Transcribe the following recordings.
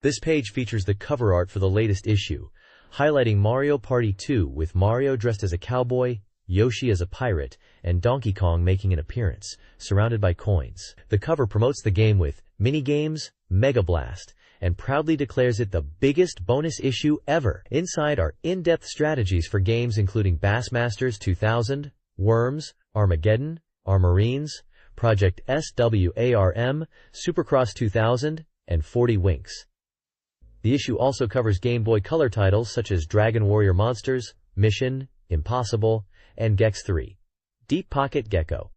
This page features the cover art for the latest issue, highlighting Mario Party 2 with Mario dressed as a cowboy, Yoshi as a pirate, and Donkey Kong making an appearance, surrounded by coins. The cover promotes the game with mini-games, Mega Blast, and proudly declares it the biggest bonus issue ever. Inside are in-depth strategies for games including Bassmasters 2000, Worms, Armageddon, Armarines, Project SWARM, Supercross 2000, and 40 Winks. The issue also covers Game Boy Color titles such as Dragon Warrior Monsters, Mission, Impossible, and Gex 3. Deep Pocket Gecko.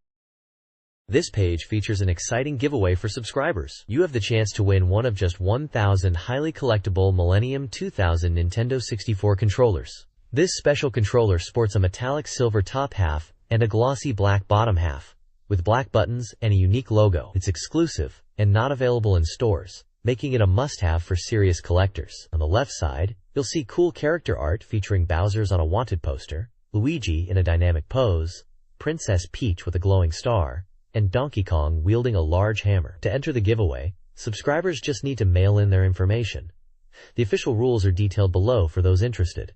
This page features an exciting giveaway for subscribers. You have the chance to win one of just 1,000 highly collectible Millennium 2000 Nintendo 64 controllers. This special controller sports a metallic silver top half and a glossy black bottom half, with black buttons and a unique logo. It's exclusive and not available in stores, making it a must-have for serious collectors. On the left side, you'll see cool character art featuring Bowser's on a wanted poster, Luigi in a dynamic pose, Princess Peach with a glowing star, and Donkey Kong wielding a large hammer. To enter the giveaway, subscribers just need to mail in their information. The official rules are detailed below for those interested.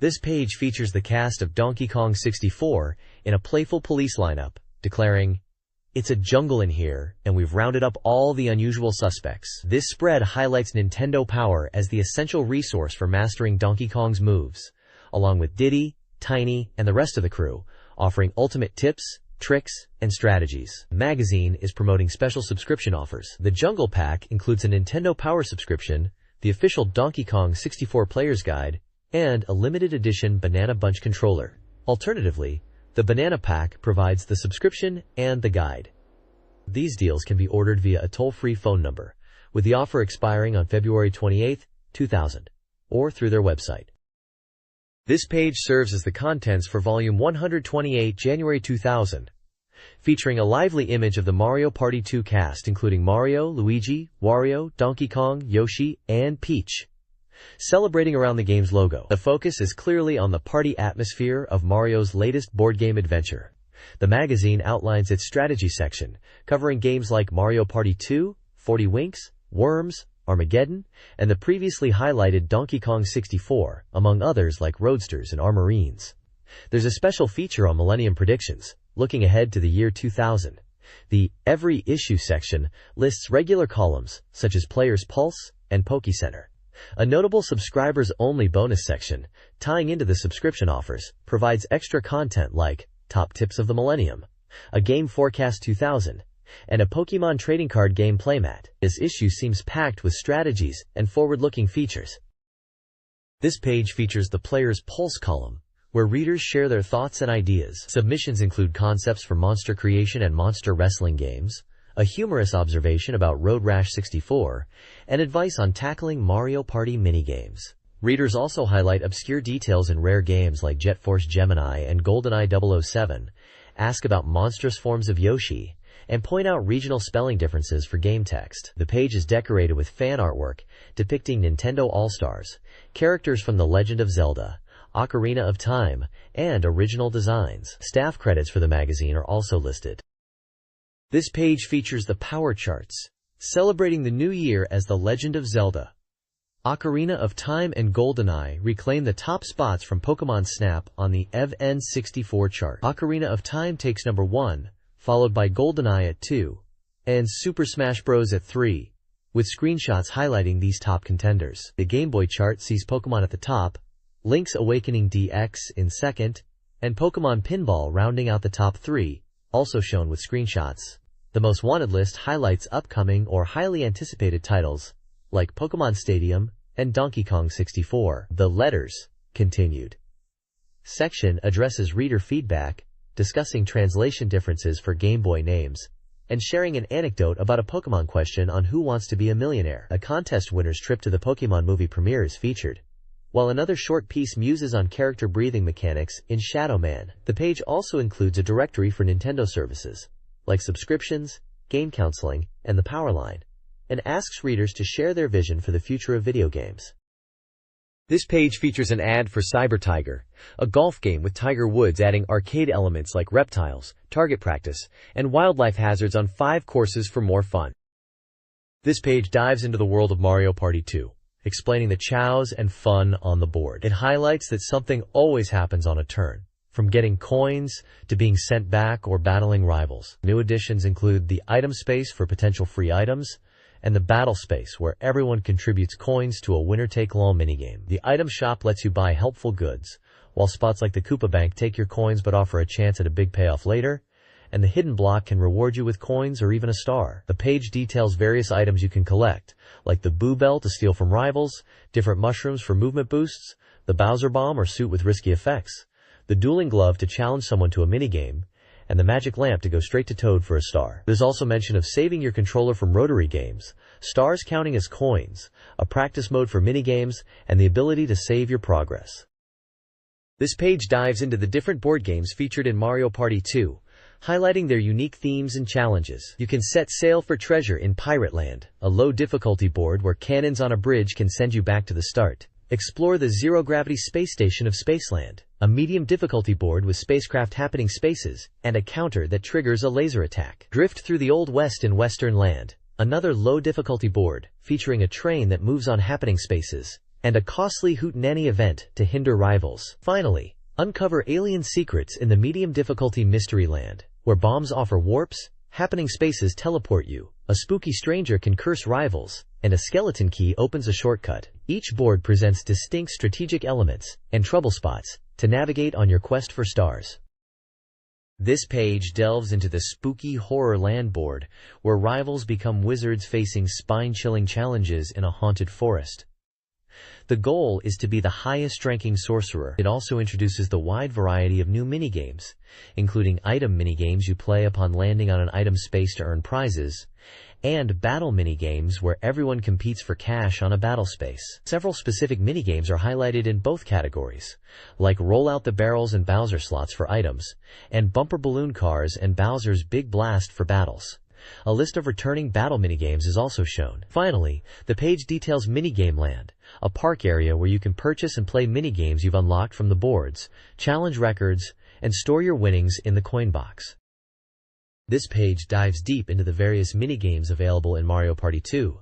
This page features the cast of Donkey Kong 64 in a playful police lineup, declaring, "It's a jungle in here, and we've rounded up all the unusual suspects." This spread highlights Nintendo Power as the essential resource for mastering Donkey Kong's moves, along with Diddy, Tiny, and the rest of the crew, offering ultimate tips, tricks, and strategies. The magazine is promoting special subscription offers. The Jungle Pack includes a Nintendo Power subscription, the official Donkey Kong 64 Player's Guide, and a limited edition Banana Bunch controller. Alternatively, the Banana Pack provides the subscription and the guide. These deals can be ordered via a toll-free phone number, with the offer expiring on February 28, 2000, or through their website. This page serves as the contents for Volume 128, January 2000, featuring a lively image of the Mario Party 2 cast including Mario, Luigi, Wario, Donkey Kong, Yoshi, and Peach, celebrating around the game's logo. The focus is clearly on the party atmosphere of Mario's latest board game adventure. The magazine outlines its strategy section, covering games like Mario Party 2, 40 Winks, Worms, Armageddon, and the previously highlighted Donkey Kong 64, among others like Roadsters and Armarines. There's a special feature on Millennium Predictions, looking ahead to the year 2000. The Every Issue section lists regular columns, such as Player's Pulse and Poke Center. A notable subscribers-only bonus section, tying into the subscription offers, provides extra content like Top Tips of the Millennium, a Game Forecast 2000, and a Pokemon trading card game playmat. This issue seems packed with strategies and forward-looking features. This page features the Player's Pulse column, where readers share their thoughts and ideas. Submissions include concepts for monster creation and monster wrestling games, a humorous observation about Road Rash 64, and advice on tackling Mario Party minigames. Readers also highlight obscure details in rare games like Jet Force Gemini and GoldenEye 007, ask about monstrous forms of Yoshi, and point out regional spelling differences for game text. The page is decorated with fan artwork depicting Nintendo All-Stars, characters from The Legend of Zelda, Ocarina of Time, and original designs. Staff credits for the magazine are also listed. This page features the Power Charts, celebrating the new year as The Legend of Zelda, Ocarina of Time, and GoldenEye reclaim the top spots from Pokemon Snap on the EV N64 chart. Ocarina of Time takes number 1, followed by GoldenEye at 2, and Super Smash Bros. At 3, with screenshots highlighting these top contenders. The Game Boy chart sees Pokemon at the top, Link's Awakening DX in second, and Pokemon Pinball rounding out the top 3, also shown with screenshots. The Most Wanted list highlights upcoming or highly anticipated titles, like Pokemon Stadium and Donkey Kong 64. The Letters Continued section addresses reader feedback, discussing translation differences for Game Boy names, and sharing an anecdote about a Pokemon question on Who Wants to Be a Millionaire. A contest winner's trip to the Pokemon movie premiere is featured, while another short piece muses on character breathing mechanics in Shadow Man. The page also includes a directory for Nintendo services, like subscriptions, game counseling, and the Power Line, and asks readers to share their vision for the future of video games. This page features an ad for Cyber Tiger, a golf game with Tiger Woods adding arcade elements like reptiles, target practice, and wildlife hazards on 5 courses for more fun. This page dives into the world of Mario Party 2, explaining the chows and fun on the board. It highlights that something always happens on a turn, from getting coins to being sent back or battling rivals. New additions include the item space for potential free items, and the battle space where everyone contributes coins to a winner-take-all minigame. The item shop lets you buy helpful goods, while spots like the Koopa Bank take your coins but offer a chance at a big payoff later, and the hidden block can reward you with coins or even a star. The page details various items you can collect, like the Boo Bell to steal from rivals, different mushrooms for movement boosts, the Bowser Bomb or suit with risky effects, the Dueling Glove to challenge someone to a minigame, and the Magic Lamp to go straight to Toad for a star. There's also mention of saving your controller from rotary games, stars counting as coins, a practice mode for minigames, and the ability to save your progress. This page dives into the different board games featured in Mario Party 2, highlighting their unique themes and challenges. You can set sail for treasure in Pirate Land, a low difficulty board where cannons on a bridge can send you back to the start. Explore the zero-gravity space station of Spaceland, a medium difficulty board with spacecraft happening spaces, and a counter that triggers a laser attack. Drift through the Old West in Western Land, another low difficulty board, featuring a train that moves on happening spaces, and a costly hootenanny event to hinder rivals. Finally, uncover alien secrets in the medium difficulty Mystery Land, where bombs offer warps, happening spaces teleport you, a spooky stranger can curse rivals, and a skeleton key opens a shortcut. Each board presents distinct strategic elements and trouble spots to navigate on your quest for stars. This page delves into the spooky Horror Land board, where rivals become wizards facing spine-chilling challenges in a haunted forest. The goal is to be the highest-ranking sorcerer. It also introduces the wide variety of new minigames, including item minigames you play upon landing on an item space to earn prizes, and battle minigames where everyone competes for cash on a battle space. Several specific minigames are highlighted in both categories, like Roll Out the Barrels and Bowser Slots for items, and Bumper Balloon Cars and Bowser's Big Blast for battles. A list of returning battle minigames is also shown. Finally, the page details Minigame Land, a park area where you can purchase and play minigames you've unlocked from the boards, challenge records, and store your winnings in the coin box. This page dives deep into the various minigames available in Mario Party 2,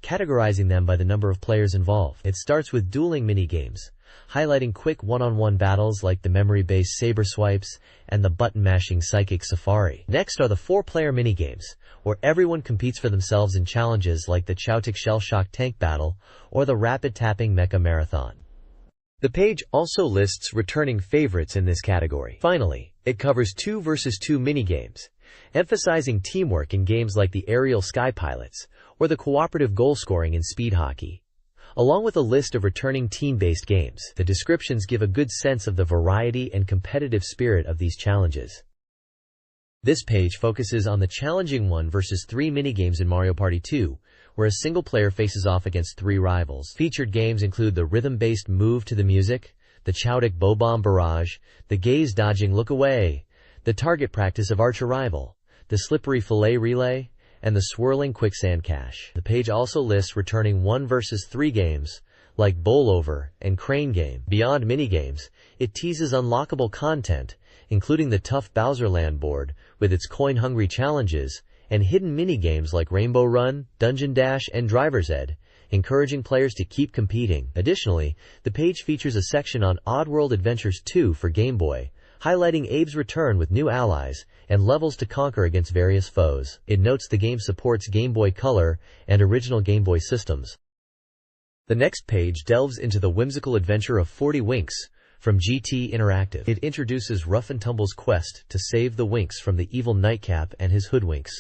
categorizing them by the number of players involved. It starts with dueling minigames, highlighting quick one-on-one battles like the memory-based Saber Swipes and the button-mashing Psychic Safari. Next are the four-player minigames, where everyone competes for themselves in challenges like the Chowtic Shell Shock Tank Battle or the Rapid Tapping Mecha Marathon. The page also lists returning favorites in this category. Finally, it covers 2 versus 2 minigames, emphasizing teamwork in games like the Aerial Sky Pilots or the cooperative goal scoring in Speed Hockey. Along with a list of returning team-based games, the descriptions give a good sense of the variety and competitive spirit of these challenges. This page focuses on the challenging 1 versus 3 minigames in Mario Party 2, where a single player faces off against 3 rivals. Featured games include the rhythm-based Move to the Music, the Chowtic Bow Bomb Barrage, the Gaze Dodging Look Away, the Target Practice of Arch Arrival, the Slippery Fillet Relay, and the Swirling Quicksand Cache. The page also lists returning 1 versus 3 games, like Bowl Over and Crane Game. Beyond minigames, it teases unlockable content, including the tough Bowser Land board with its coin-hungry challenges, and hidden minigames like Rainbow Run, Dungeon Dash, and Driver's Ed, encouraging players to keep competing. Additionally, the page features a section on Oddworld Adventures 2 for Game Boy, highlighting Abe's return with new allies and levels to conquer against various foes. It notes the game supports Game Boy Color and original Game Boy systems. The next page delves into the whimsical adventure of 40 Winks from GT Interactive. It introduces Rough and Tumble's quest to save the Winks from the evil Nightcap and his hoodwinks,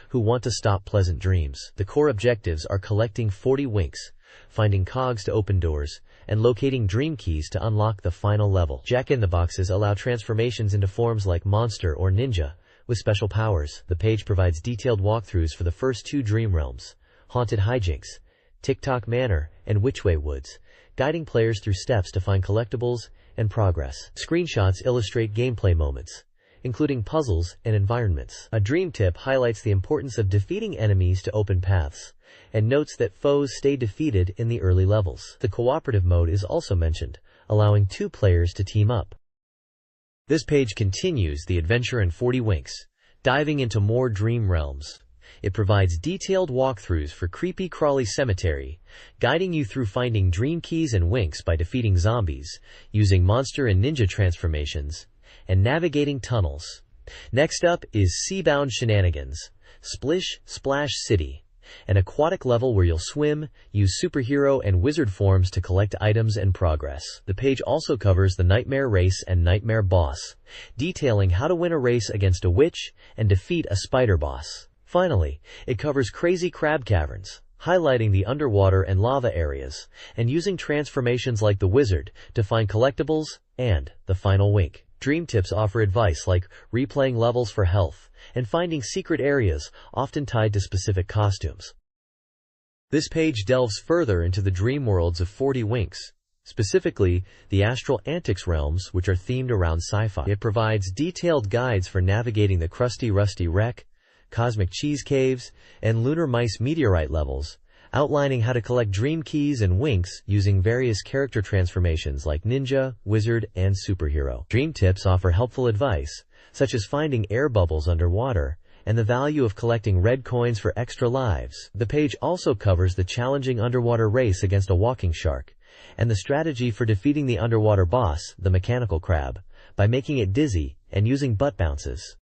who want to stop pleasant dreams. The core objectives are collecting 40 Winks, finding cogs to open doors, and locating dream keys to unlock the final level. Jack-in-the-Boxes allow transformations into forms like monster or ninja, with special powers. The page provides detailed walkthroughs for the first 2 dream realms, Haunted Hijinks, Tick-Tock Manor, and Witchway Woods, guiding players through steps to find collectibles and progress. Screenshots illustrate gameplay moments, including puzzles and environments. A dream tip highlights the importance of defeating enemies to open paths, and notes that foes stay defeated in the early levels. The cooperative mode is also mentioned, allowing 2 players to team up. This page continues the adventure in 40 Winks, diving into more dream realms. It provides detailed walkthroughs for creepy crawly cemetery, guiding you through finding dream keys and winks by defeating zombies, using monster and ninja transformations, and navigating tunnels. Next up is Seabound Shenanigans, Splish Splash City, an aquatic level where you'll swim, use superhero and wizard forms to collect items and progress. The page also covers the Nightmare Race and Nightmare Boss, detailing how to win a race against a witch and defeat a spider boss. Finally, it covers Crazy Crab Caverns, highlighting the underwater and lava areas, and using transformations like the wizard to find collectibles and the final wink. Dream Tips offer advice like replaying levels for health and finding secret areas, often tied to specific costumes. This page delves further into the dream worlds of 40 Winks, specifically the Astral Antics realms, which are themed around sci-fi. It provides detailed guides for navigating the Crusty Rusty Wreck, Cosmic Cheese Caves, and Lunar Mice Meteorite levels, outlining how to collect dream keys and winks using various character transformations like ninja, wizard, and superhero. Dream Tips offer helpful advice, such as finding air bubbles underwater and the value of collecting red coins for extra lives. The page also covers the challenging underwater race against a walking shark and the strategy for defeating the underwater boss, the mechanical crab, by making it dizzy and using butt bounces.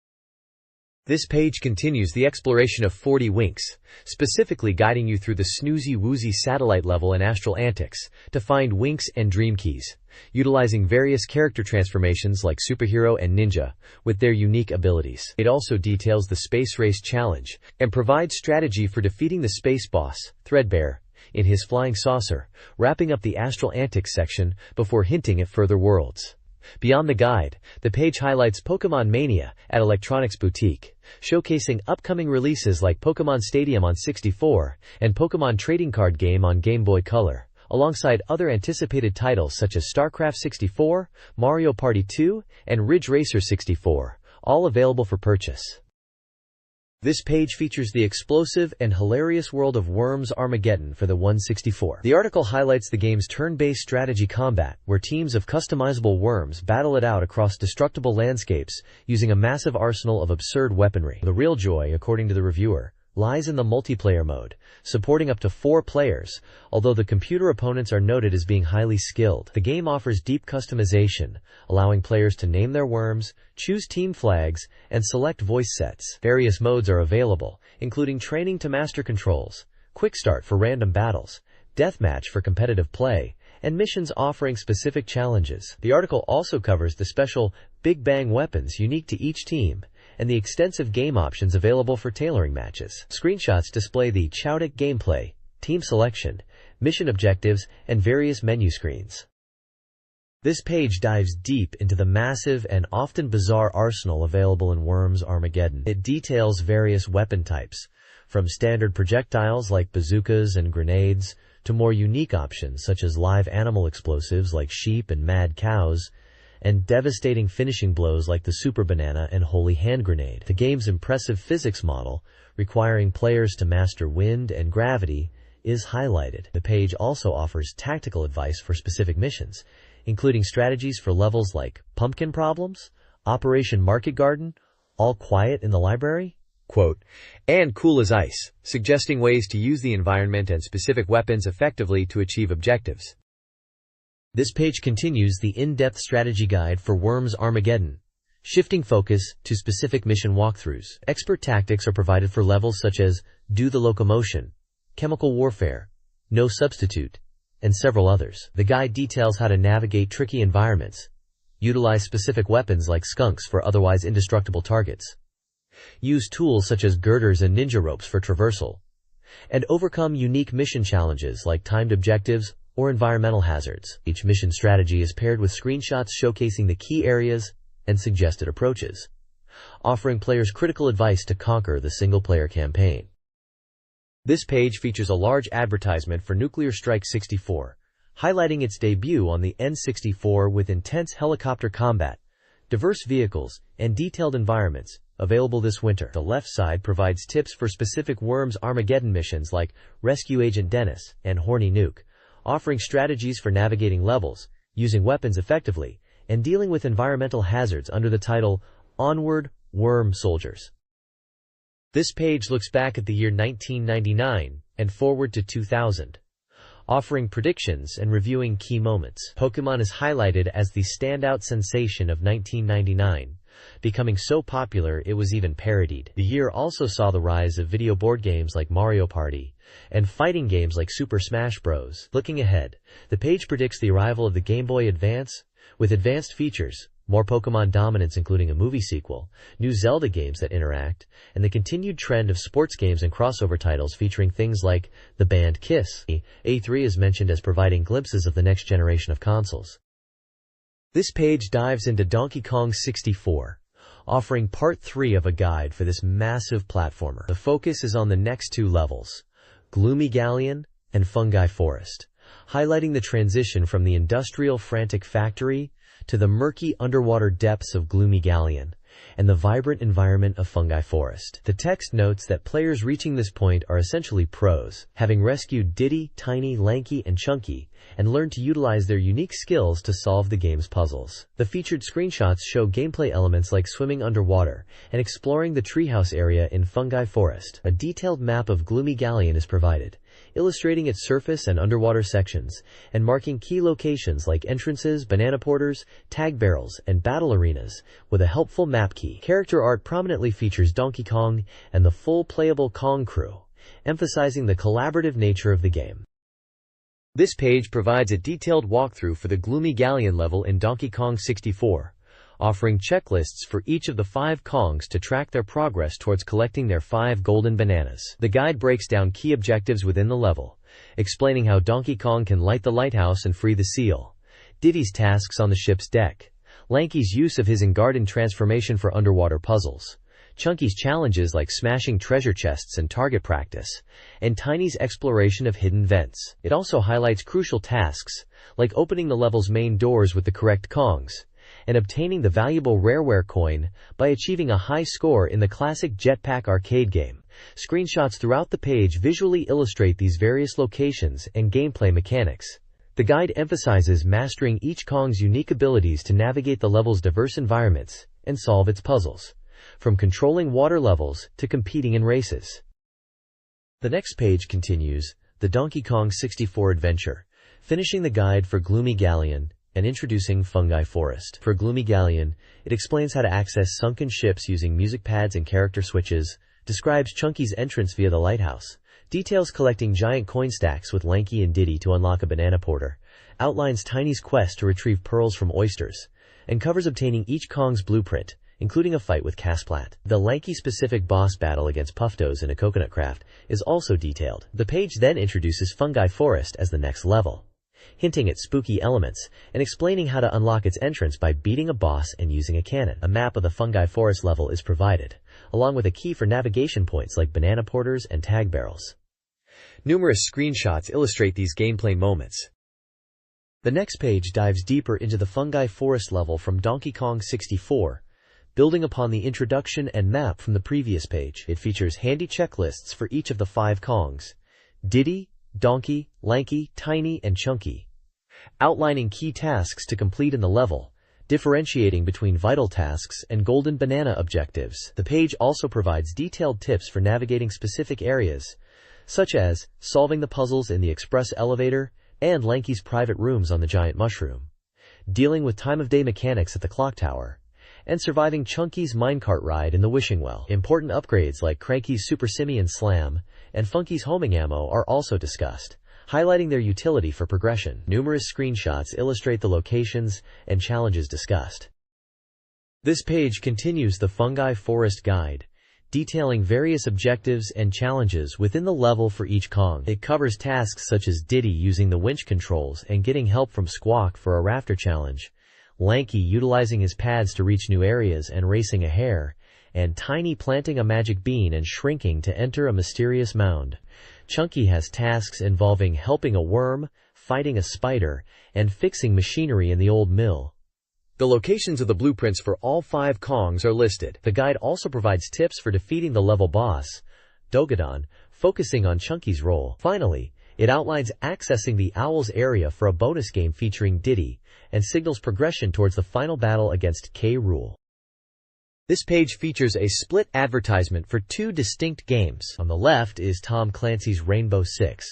This page continues the exploration of 40 Winks, specifically guiding you through the snoozy-woozy satellite level in Astral Antics to find winks and dream keys, utilizing various character transformations like superhero and ninja with their unique abilities. It also details the Space Race Challenge and provides strategy for defeating the space boss, Threadbare, in his flying saucer, wrapping up the Astral Antics section before hinting at further worlds. Beyond the guide, the page highlights Pokémon Mania at Electronics Boutique, showcasing upcoming releases like Pokémon Stadium on 64 and Pokémon Trading Card Game on Game Boy Color, alongside other anticipated titles such as StarCraft 64, Mario Party 2, and Ridge Racer 64, all available for purchase. This page features the explosive and hilarious world of Worms Armageddon for the N64. The article highlights the game's turn-based strategy combat, where teams of customizable worms battle it out across destructible landscapes using a massive arsenal of absurd weaponry. The real joy, according to the reviewer, lies in the multiplayer mode, supporting up to 4 players, although the computer opponents are noted as being highly skilled. The game offers deep customization, allowing players to name their worms, choose team flags, and select voice sets. Various modes are available, including training to master controls, quick start for random battles, deathmatch for competitive play, and missions offering specific challenges. The article also covers the special Big Bang weapons unique to each team, and the extensive game options available for tailoring matches. Screenshots display the Chowdick gameplay, team selection, mission objectives, and various menu screens. This page dives deep into the massive and often bizarre arsenal available in Worms Armageddon. It details various weapon types, from standard projectiles like bazookas and grenades, to more unique options such as live animal explosives like sheep and mad cows, and devastating finishing blows like the Super Banana and Holy Hand Grenade. The game's impressive physics model, requiring players to master wind and gravity, is highlighted. The page also offers tactical advice for specific missions, including strategies for levels like Pumpkin Problems, Operation Market Garden, All Quiet in the Library, quote, and Cool as Ice, suggesting ways to use the environment and specific weapons effectively to achieve objectives. This page continues the in-depth strategy guide for Worms Armageddon, shifting focus to specific mission walkthroughs. Expert tactics are provided for levels such as Do the Locomotion, Chemical Warfare, No Substitute, and several others. The guide details how to navigate tricky environments, utilize specific weapons like skunks for otherwise indestructible targets, use tools such as girders and ninja ropes for traversal, and overcome unique mission challenges like timed objectives or environmental hazards. Each mission strategy is paired with screenshots showcasing the key areas and suggested approaches, offering players critical advice to conquer the single-player campaign. This page features a large advertisement for Nuclear Strike 64, highlighting its debut on the N64 with intense helicopter combat, diverse vehicles, and detailed environments, available this winter. The left side provides tips for specific Worms Armageddon missions like Rescue Agent Dennis and Horny Nuke, offering strategies for navigating levels, using weapons effectively, and dealing with environmental hazards under the title Onward, Worm Soldiers. This page looks back at the year 1999 and forward to 2000, offering predictions and reviewing key moments. Pokémon is highlighted as the standout sensation of 1999, becoming so popular it was even parodied. The year also saw the rise of video board games like Mario Party and fighting games like Super Smash Bros. Looking ahead, the page predicts the arrival of the Game Boy Advance, with advanced features, more Pokémon dominance including a movie sequel, new Zelda games that interact, and the continued trend of sports games and crossover titles featuring things like the band Kiss. A3 is mentioned as providing glimpses of the next generation of consoles. This page dives into Donkey Kong 64, offering part 3 of a guide for this massive platformer. The focus is on the next two levels, Gloomy Galleon and Fungi Forest, highlighting the transition from the industrial frantic factory to the murky underwater depths of Gloomy Galleon and the vibrant environment of Fungi Forest. The text notes that players reaching this point are essentially pros, having rescued Diddy, Tiny, Lanky, and Chunky, and learned to utilize their unique skills to solve the game's puzzles. The featured screenshots show gameplay elements like swimming underwater and exploring the treehouse area in Fungi Forest. A detailed map of Gloomy Galleon is provided, illustrating its surface and underwater sections, and marking key locations like entrances, banana porters, tag barrels, and battle arenas with a helpful map key. Character art prominently features Donkey Kong and the full playable Kong crew, emphasizing the collaborative nature of the game. This page provides a detailed walkthrough for the Gloomy Galleon level in Donkey Kong 64, offering checklists for each of the 5 Kongs to track their progress towards collecting their 5 golden bananas. The guide breaks down key objectives within the level, explaining how Donkey Kong can light the lighthouse and free the seal, Diddy's tasks on the ship's deck, Lanky's use of his Engarden transformation for underwater puzzles, Chunky's challenges like smashing treasure chests and target practice, and Tiny's exploration of hidden vents. It also highlights crucial tasks, like opening the level's main doors with the correct Kongs, and obtaining the valuable Rareware coin by achieving a high score in the classic Jetpack arcade game. Screenshots throughout the page visually illustrate these various locations and gameplay mechanics. The guide emphasizes mastering each Kong's unique abilities to navigate the level's diverse environments and solve its puzzles, from controlling water levels to competing in races. The next page continues the Donkey Kong 64 adventure, finishing the guide for Gloomy Galleon and introducing Fungi Forest. For Gloomy Galleon, it explains how to access sunken ships using music pads and character switches, describes Chunky's entrance via the lighthouse, details collecting giant coin stacks with Lanky and Diddy to unlock a banana porter, outlines Tiny's quest to retrieve pearls from oysters, and covers obtaining each Kong's blueprint, including a fight with Casplat. The Lanky-specific boss battle against Pufftos in a coconut craft is also detailed. The page then introduces Fungi Forest as the next level, hinting at spooky elements and explaining how to unlock its entrance by beating a boss and using a cannon. A map of the Fungi Forest level is provided, along with a key for navigation points like banana porters and tag barrels. Numerous screenshots illustrate these gameplay moments. The next page dives deeper into the Fungi Forest level from Donkey Kong 64, building upon the introduction and map from the previous page. It features handy checklists for each of the 5 Kongs, Diddy, Donkey, Lanky, Tiny, and Chunky, outlining key tasks to complete in the level, differentiating between vital tasks and golden banana objectives. The page also provides detailed tips for navigating specific areas, such as solving the puzzles in the express elevator and Lanky's private rooms on the giant mushroom, dealing with time-of-day mechanics at the clock tower, and surviving Chunky's minecart ride in the wishing well. Important upgrades like Cranky's Super Simian Slam and Funky's homing ammo are also discussed, highlighting their utility for progression. Numerous screenshots illustrate the locations and challenges discussed. This page continues the Fungi Forest guide, detailing various objectives and challenges within the level for each Kong. It covers tasks such as Diddy using the winch controls and getting help from Squawk for a rafter challenge, Lanky utilizing his pads to reach new areas and racing a hare, and Tiny planting a magic bean and shrinking to enter a mysterious mound. Chunky has tasks involving helping a worm, fighting a spider, and fixing machinery in the old mill. The locations of the blueprints for all 5 Kongs are listed. The guide also provides tips for defeating the level boss, Dogadon, focusing on Chunky's role. Finally, it outlines accessing the Owl's area for a bonus game featuring Diddy, and signals progression towards the final battle against K. Rool. This page features a split advertisement for two distinct games. On the left is Tom Clancy's Rainbow Six,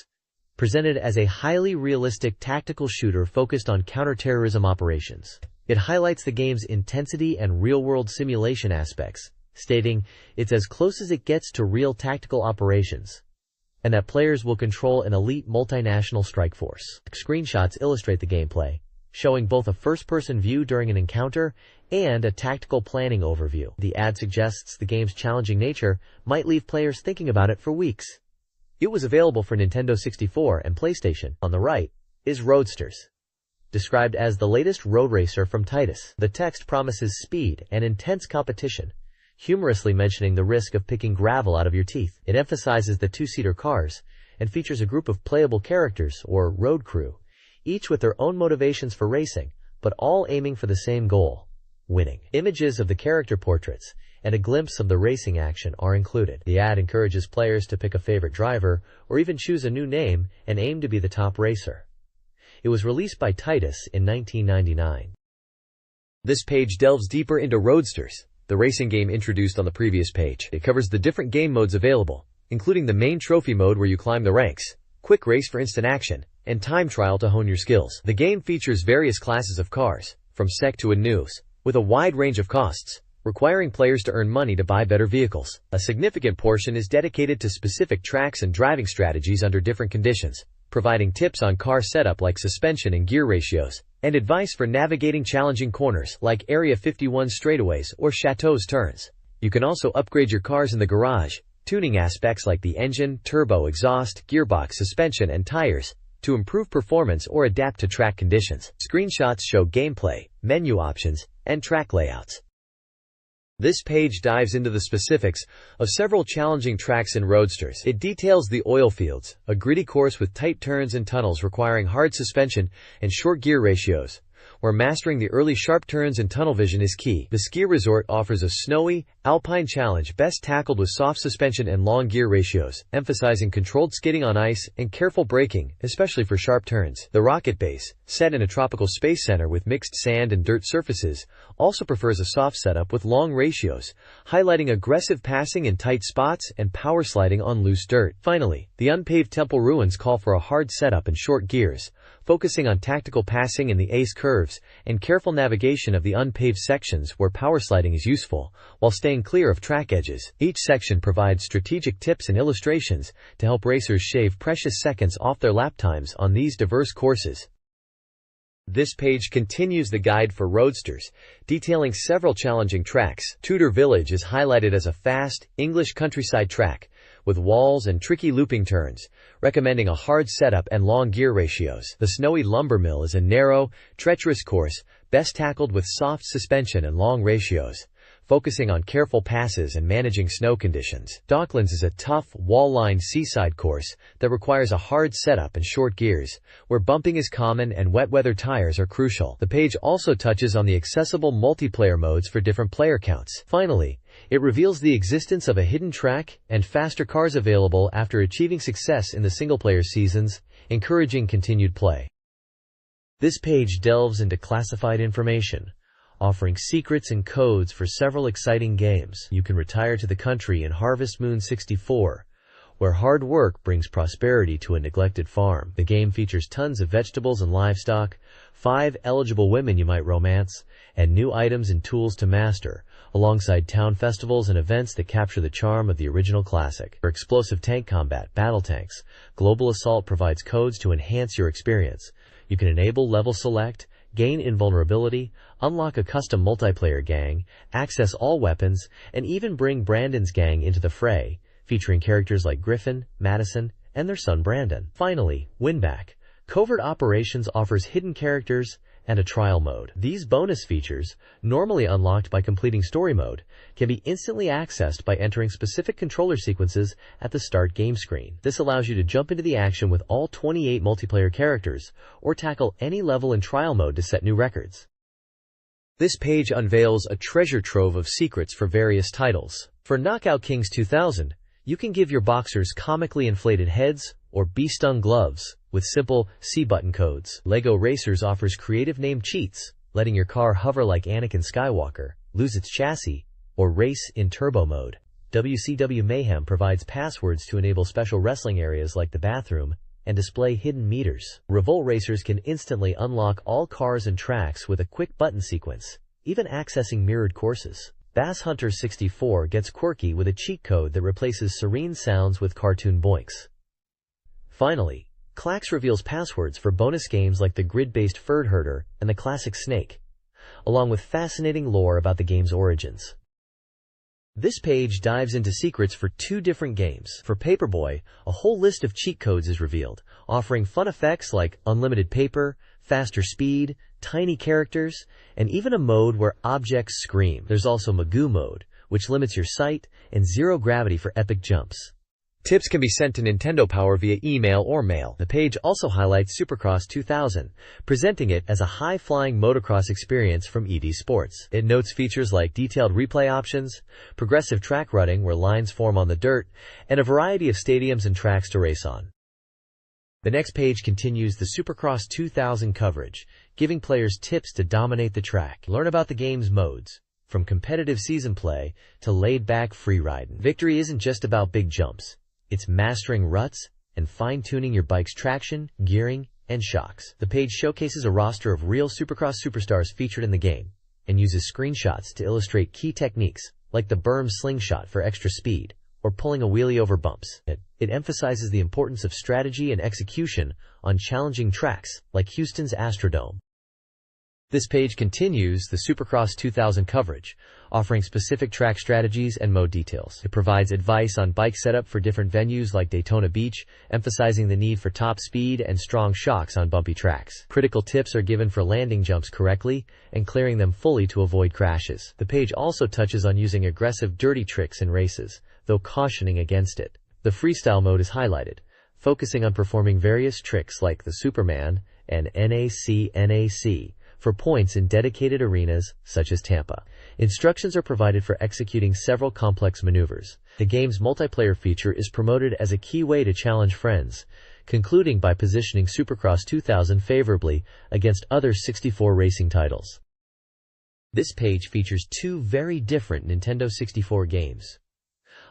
presented as a highly realistic tactical shooter focused on counterterrorism operations. It highlights the game's intensity and real-world simulation aspects, stating it's as close as it gets to real tactical operations, and that players will control an elite multinational strike force. Screenshots illustrate the gameplay, showing both a first-person view during an encounter and a tactical planning overview. The ad suggests the game's challenging nature might leave players thinking about it for weeks. It was available for Nintendo 64 and PlayStation. On the right is Roadsters, described as the latest road racer from Titus. The text promises speed and intense competition, humorously mentioning the risk of picking gravel out of your teeth. It emphasizes the two-seater cars and features a group of playable characters, or road crew, each with their own motivations for racing, but all aiming for the same goal: winning. Images of the character portraits and a glimpse of the racing action are included. The ad encourages players to pick a favorite driver or even choose a new name and aim to be the top racer. It was released by Titus in 1999. This page delves deeper into Roadsters, the racing game introduced on the previous page. It covers the different game modes available, including the main trophy mode where you climb the ranks, quick race for instant action, and time trial to hone your skills. The game features various classes of cars, from sec to a news, with a wide range of costs, requiring players to earn money to buy better vehicles. A significant portion is dedicated to specific tracks and driving strategies under different conditions, providing tips on car setup like suspension and gear ratios, and advice for navigating challenging corners like Area 51 straightaways or Chateau's turns. You can also upgrade your cars in the garage, tuning aspects like the engine, turbo, exhaust, gearbox, suspension, and tires to improve performance or adapt to track conditions. Screenshots show gameplay, menu options, and track layouts. This page dives into the specifics of several challenging tracks in Roadsters. It details the oil fields, a gritty course with tight turns and tunnels requiring hard suspension and short gear ratios, where mastering the early sharp turns and tunnel vision is key. The ski resort offers a snowy, alpine challenge best tackled with soft suspension and long gear ratios, emphasizing controlled skidding on ice and careful braking, especially for sharp turns. The rocket base, set in a tropical space center with mixed sand and dirt surfaces, also prefers a soft setup with long ratios, highlighting aggressive passing in tight spots and power sliding on loose dirt. Finally, the unpaved temple ruins call for a hard setup and short gears, focusing on tactical passing in the ace curves and careful navigation of the unpaved sections where power sliding is useful, while staying clear of track edges. Each section provides strategic tips and illustrations to help racers shave precious seconds off their lap times on these diverse courses. This page continues the guide for Roadsters, detailing several challenging tracks. Tudor Village is highlighted as a fast, English countryside track, with walls and tricky looping turns, recommending a hard setup and long gear ratios. The Snowy Lumber Mill is a narrow, treacherous course, best tackled with soft suspension and long ratios, focusing on careful passes and managing snow conditions. Docklands is a tough, wall-lined seaside course that requires a hard setup and short gears, where bumping is common and wet weather tires are crucial. The page also touches on the accessible multiplayer modes for different player counts. Finally, it reveals the existence of a hidden track and faster cars available after achieving success in the single-player seasons, encouraging continued play. This page delves into classified information, offering secrets and codes for several exciting games. You can retire to the country in Harvest Moon 64, where hard work brings prosperity to a neglected farm. The game features tons of vegetables and livestock, 5 eligible women you might romance, and new items and tools to master, alongside town festivals and events that capture the charm of the original classic. For explosive tank combat, battle tanks, Global Assault provides codes to enhance your experience. You can enable level select, gain invulnerability, unlock a custom multiplayer gang, access all weapons, and even bring Brandon's gang into the fray, featuring characters like Griffin, Madison, and their son Brandon. Finally, Winback. Covert Operations offers hidden characters and a trial mode. These bonus features, normally unlocked by completing story mode, can be instantly accessed by entering specific controller sequences at the start game screen. This allows you to jump into the action with all 28 multiplayer characters, or tackle any level in trial mode to set new records. This page unveils a treasure trove of secrets for various titles. For Knockout Kings 2000, you can give your boxers comically inflated heads or bee-stung gloves with simple C-button codes. LEGO Racers offers creative name cheats, letting your car hover like Anakin Skywalker, lose its chassis, or race in turbo mode. WCW Mayhem provides passwords to enable special wrestling areas like the bathroom and display hidden meters. Revolt racers can instantly unlock all cars and tracks with a quick button sequence, even accessing mirrored courses. Bass Hunter 64 gets quirky with a cheat code that replaces serene sounds with cartoon boinks. Finally, Klax reveals passwords for bonus games like the grid-based Ferd Herder and the classic Snake, along with fascinating lore about the game's origins. This page dives into secrets for 2 different games. For Paperboy, a whole list of cheat codes is revealed, offering fun effects like unlimited paper, faster speed, tiny characters, and even a mode where objects scream. There's also Magoo mode, which limits your sight, and zero gravity for epic jumps. Tips can be sent to Nintendo Power via email or mail. The page also highlights Supercross 2000, presenting it as a high-flying motocross experience from ED Sports. It notes features like detailed replay options, progressive track rutting where lines form on the dirt, and a variety of stadiums and tracks to race on. The next page continues the Supercross 2000 coverage, giving players tips to dominate the track. Learn about the game's modes, from competitive season play to laid-back free-riding. Victory isn't just about big jumps. It's mastering ruts and fine-tuning your bike's traction, gearing, and shocks. The page showcases a roster of real Supercross superstars featured in the game and uses screenshots to illustrate key techniques like the berm slingshot for extra speed or pulling a wheelie over bumps. It emphasizes the importance of strategy and execution on challenging tracks like Houston's Astrodome. This page continues the Supercross 2000 coverage, offering specific track strategies and mode details. It provides advice on bike setup for different venues like Daytona Beach, emphasizing the need for top speed and strong shocks on bumpy tracks. Critical tips are given for landing jumps correctly and clearing them fully to avoid crashes. The page also touches on using aggressive dirty tricks in races, though cautioning against it. The freestyle mode is highlighted, focusing on performing various tricks like the Superman and NAC for points in dedicated arenas such as Tampa. Instructions are provided for executing several complex maneuvers. The game's multiplayer feature is promoted as a key way to challenge friends, concluding by positioning Supercross 2000 favorably against other 64 racing titles. This page features 2 very different Nintendo 64 games.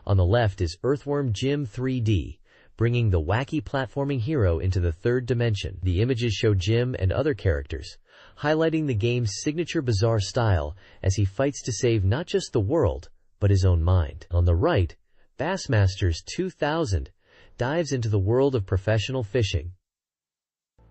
On the left is Earthworm Jim 3D, bringing the wacky platforming hero into the 3rd dimension. The images show Jim and other characters, highlighting the game's signature bizarre style as he fights to save not just the world, but his own mind. On the right, Bassmasters 2000 dives into the world of professional fishing.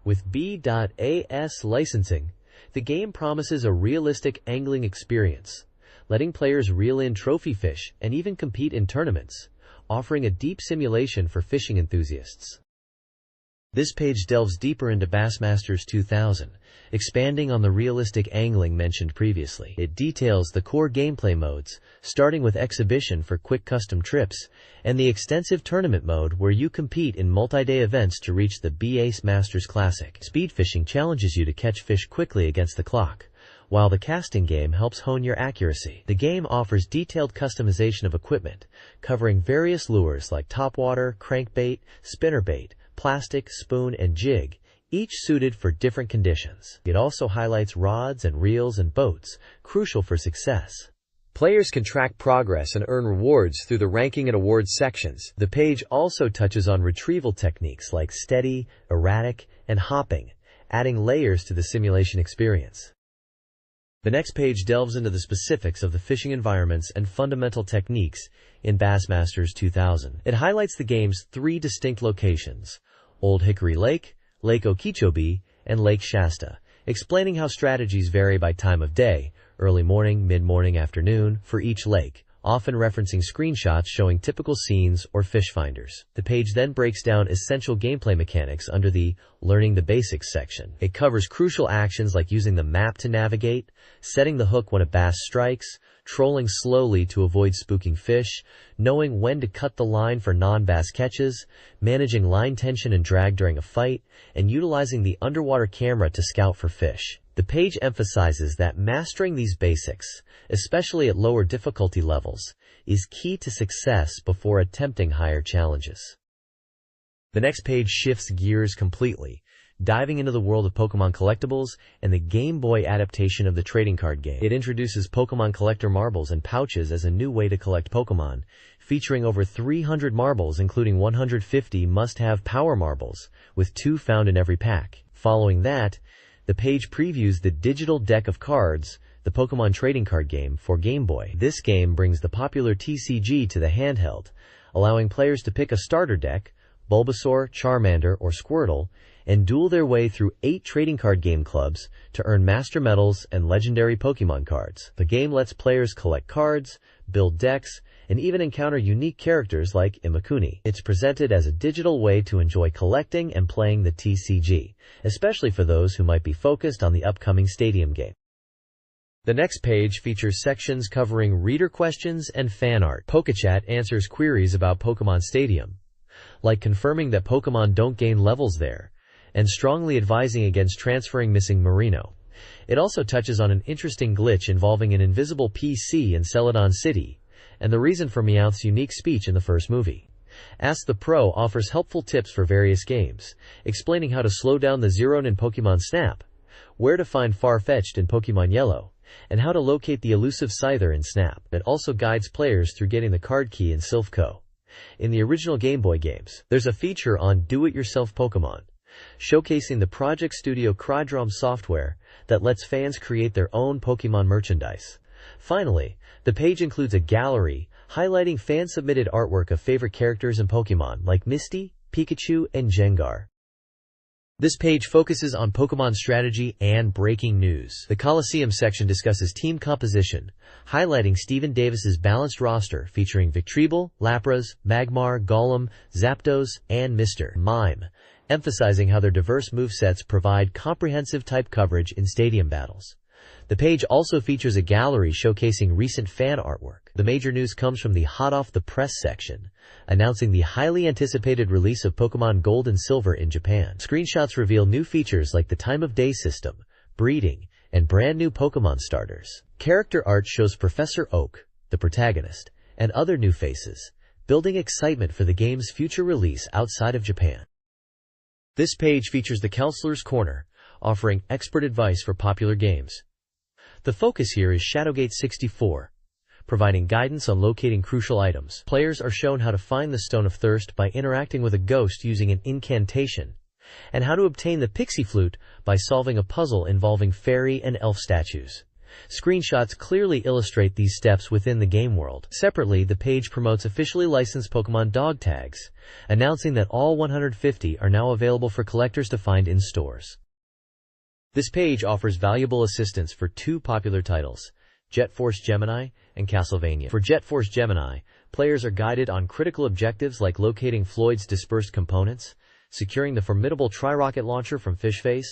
With B.AS licensing, the game promises a realistic angling experience, letting players reel in trophy fish and even compete in tournaments, offering a deep simulation for fishing enthusiasts. This page delves deeper into Bassmasters 2000, expanding on the realistic angling mentioned previously. It details the core gameplay modes, starting with Exhibition for quick custom trips, and the extensive tournament mode where you compete in multi-day events to reach the BAS Masters Classic. Speedfishing challenges you to catch fish quickly against the clock, while the casting game helps hone your accuracy. The game offers detailed customization of equipment, covering various lures like topwater, crankbait, spinnerbait, plastic, spoon, and jig, each suited for different conditions. It also highlights rods and reels and boats, crucial for success. Players can track progress and earn rewards through the ranking and awards sections. The page also touches on retrieval techniques like steady, erratic, and hopping, adding layers to the simulation experience. The next page delves into the specifics of the fishing environments and fundamental techniques in Bassmasters 2000. It highlights the game's 3 distinct locations: Old Hickory Lake, Lake Okeechobee, and Lake Shasta, explaining how strategies vary by time of day, early morning, mid-morning, afternoon, for each lake, often referencing screenshots showing typical scenes or fish finders. The page then breaks down essential gameplay mechanics under the Learning the Basics section. It covers crucial actions like using the map to navigate, setting the hook when a bass strikes, trolling slowly to avoid spooking fish, knowing when to cut the line for non-bass catches, managing line tension and drag during a fight, and utilizing the underwater camera to scout for fish. The page emphasizes that mastering these basics, especially at lower difficulty levels, is key to success before attempting higher challenges. The next page shifts gears completely, diving into the world of Pokemon collectibles and the Game Boy adaptation of the trading card game. It introduces Pokemon collector marbles and pouches as a new way to collect Pokemon, featuring over 300 marbles including 150 must-have power marbles, with 2 found in every pack. Following that, the page previews the digital deck of cards, the Pokemon trading card game for Game Boy. This game brings the popular TCG to the handheld, allowing players to pick a starter deck, Bulbasaur, Charmander, or Squirtle, and duel their way through 8 trading card game clubs to earn master medals and legendary Pokemon cards. The game lets players collect cards, build decks, and even encounter unique characters like Imakuni. It's presented as a digital way to enjoy collecting and playing the TCG, especially for those who might be focused on the upcoming Stadium game. The next page features sections covering reader questions and fan art. PokeChat answers queries about Pokemon Stadium, like confirming that Pokemon don't gain levels there, and strongly advising against transferring missing Marino. It also touches on an interesting glitch involving an invisible PC in Celadon City, and the reason for Meowth's unique speech in the first movie. Ask the Pro offers helpful tips for various games, explaining how to slow down the Zeroin in Pokemon Snap, where to find Farfetch'd in Pokemon Yellow, and how to locate the elusive Scyther in Snap. It also guides players through getting the card key in Silph.co. In the original Game Boy games, there's a feature on Do-It-Yourself Pokemon, showcasing the Project Studio Crodrom software that lets fans create their own Pokemon merchandise. Finally, the page includes a gallery highlighting fan-submitted artwork of favorite characters and Pokemon like Misty, Pikachu, and Gengar. This page focuses on Pokemon strategy and breaking news. The Coliseum section discusses team composition, highlighting Steven Davis's balanced roster featuring Victreebel, Lapras, Magmar, Golem, Zapdos, and Mr. Mime, emphasizing how their diverse movesets provide comprehensive type coverage in stadium battles. The page also features a gallery showcasing recent fan artwork. The major news comes from the Hot Off the Press section, announcing the highly anticipated release of Pokemon Gold and Silver in Japan. Screenshots reveal new features like the time of day system, breeding, and brand new Pokemon starters. Character art shows Professor Oak, the protagonist, and other new faces, building excitement for the game's future release outside of Japan. This page features the Counselor's Corner, offering expert advice for popular games. The focus here is Shadowgate 64, providing guidance on locating crucial items. Players are shown how to find the Stone of Thirst by interacting with a ghost using an incantation, and how to obtain the Pixie Flute by solving a puzzle involving fairy and elf statues. Screenshots clearly illustrate these steps within the game world. Separately, the page promotes officially licensed Pokemon dog tags, announcing that all 150 are now available for collectors to find in stores. This page offers valuable assistance for 2 popular titles, Jet Force Gemini and Castlevania. For Jet Force Gemini, players are guided on critical objectives like locating Floyd's dispersed components, securing the formidable Tri-Rocket launcher from Fishface,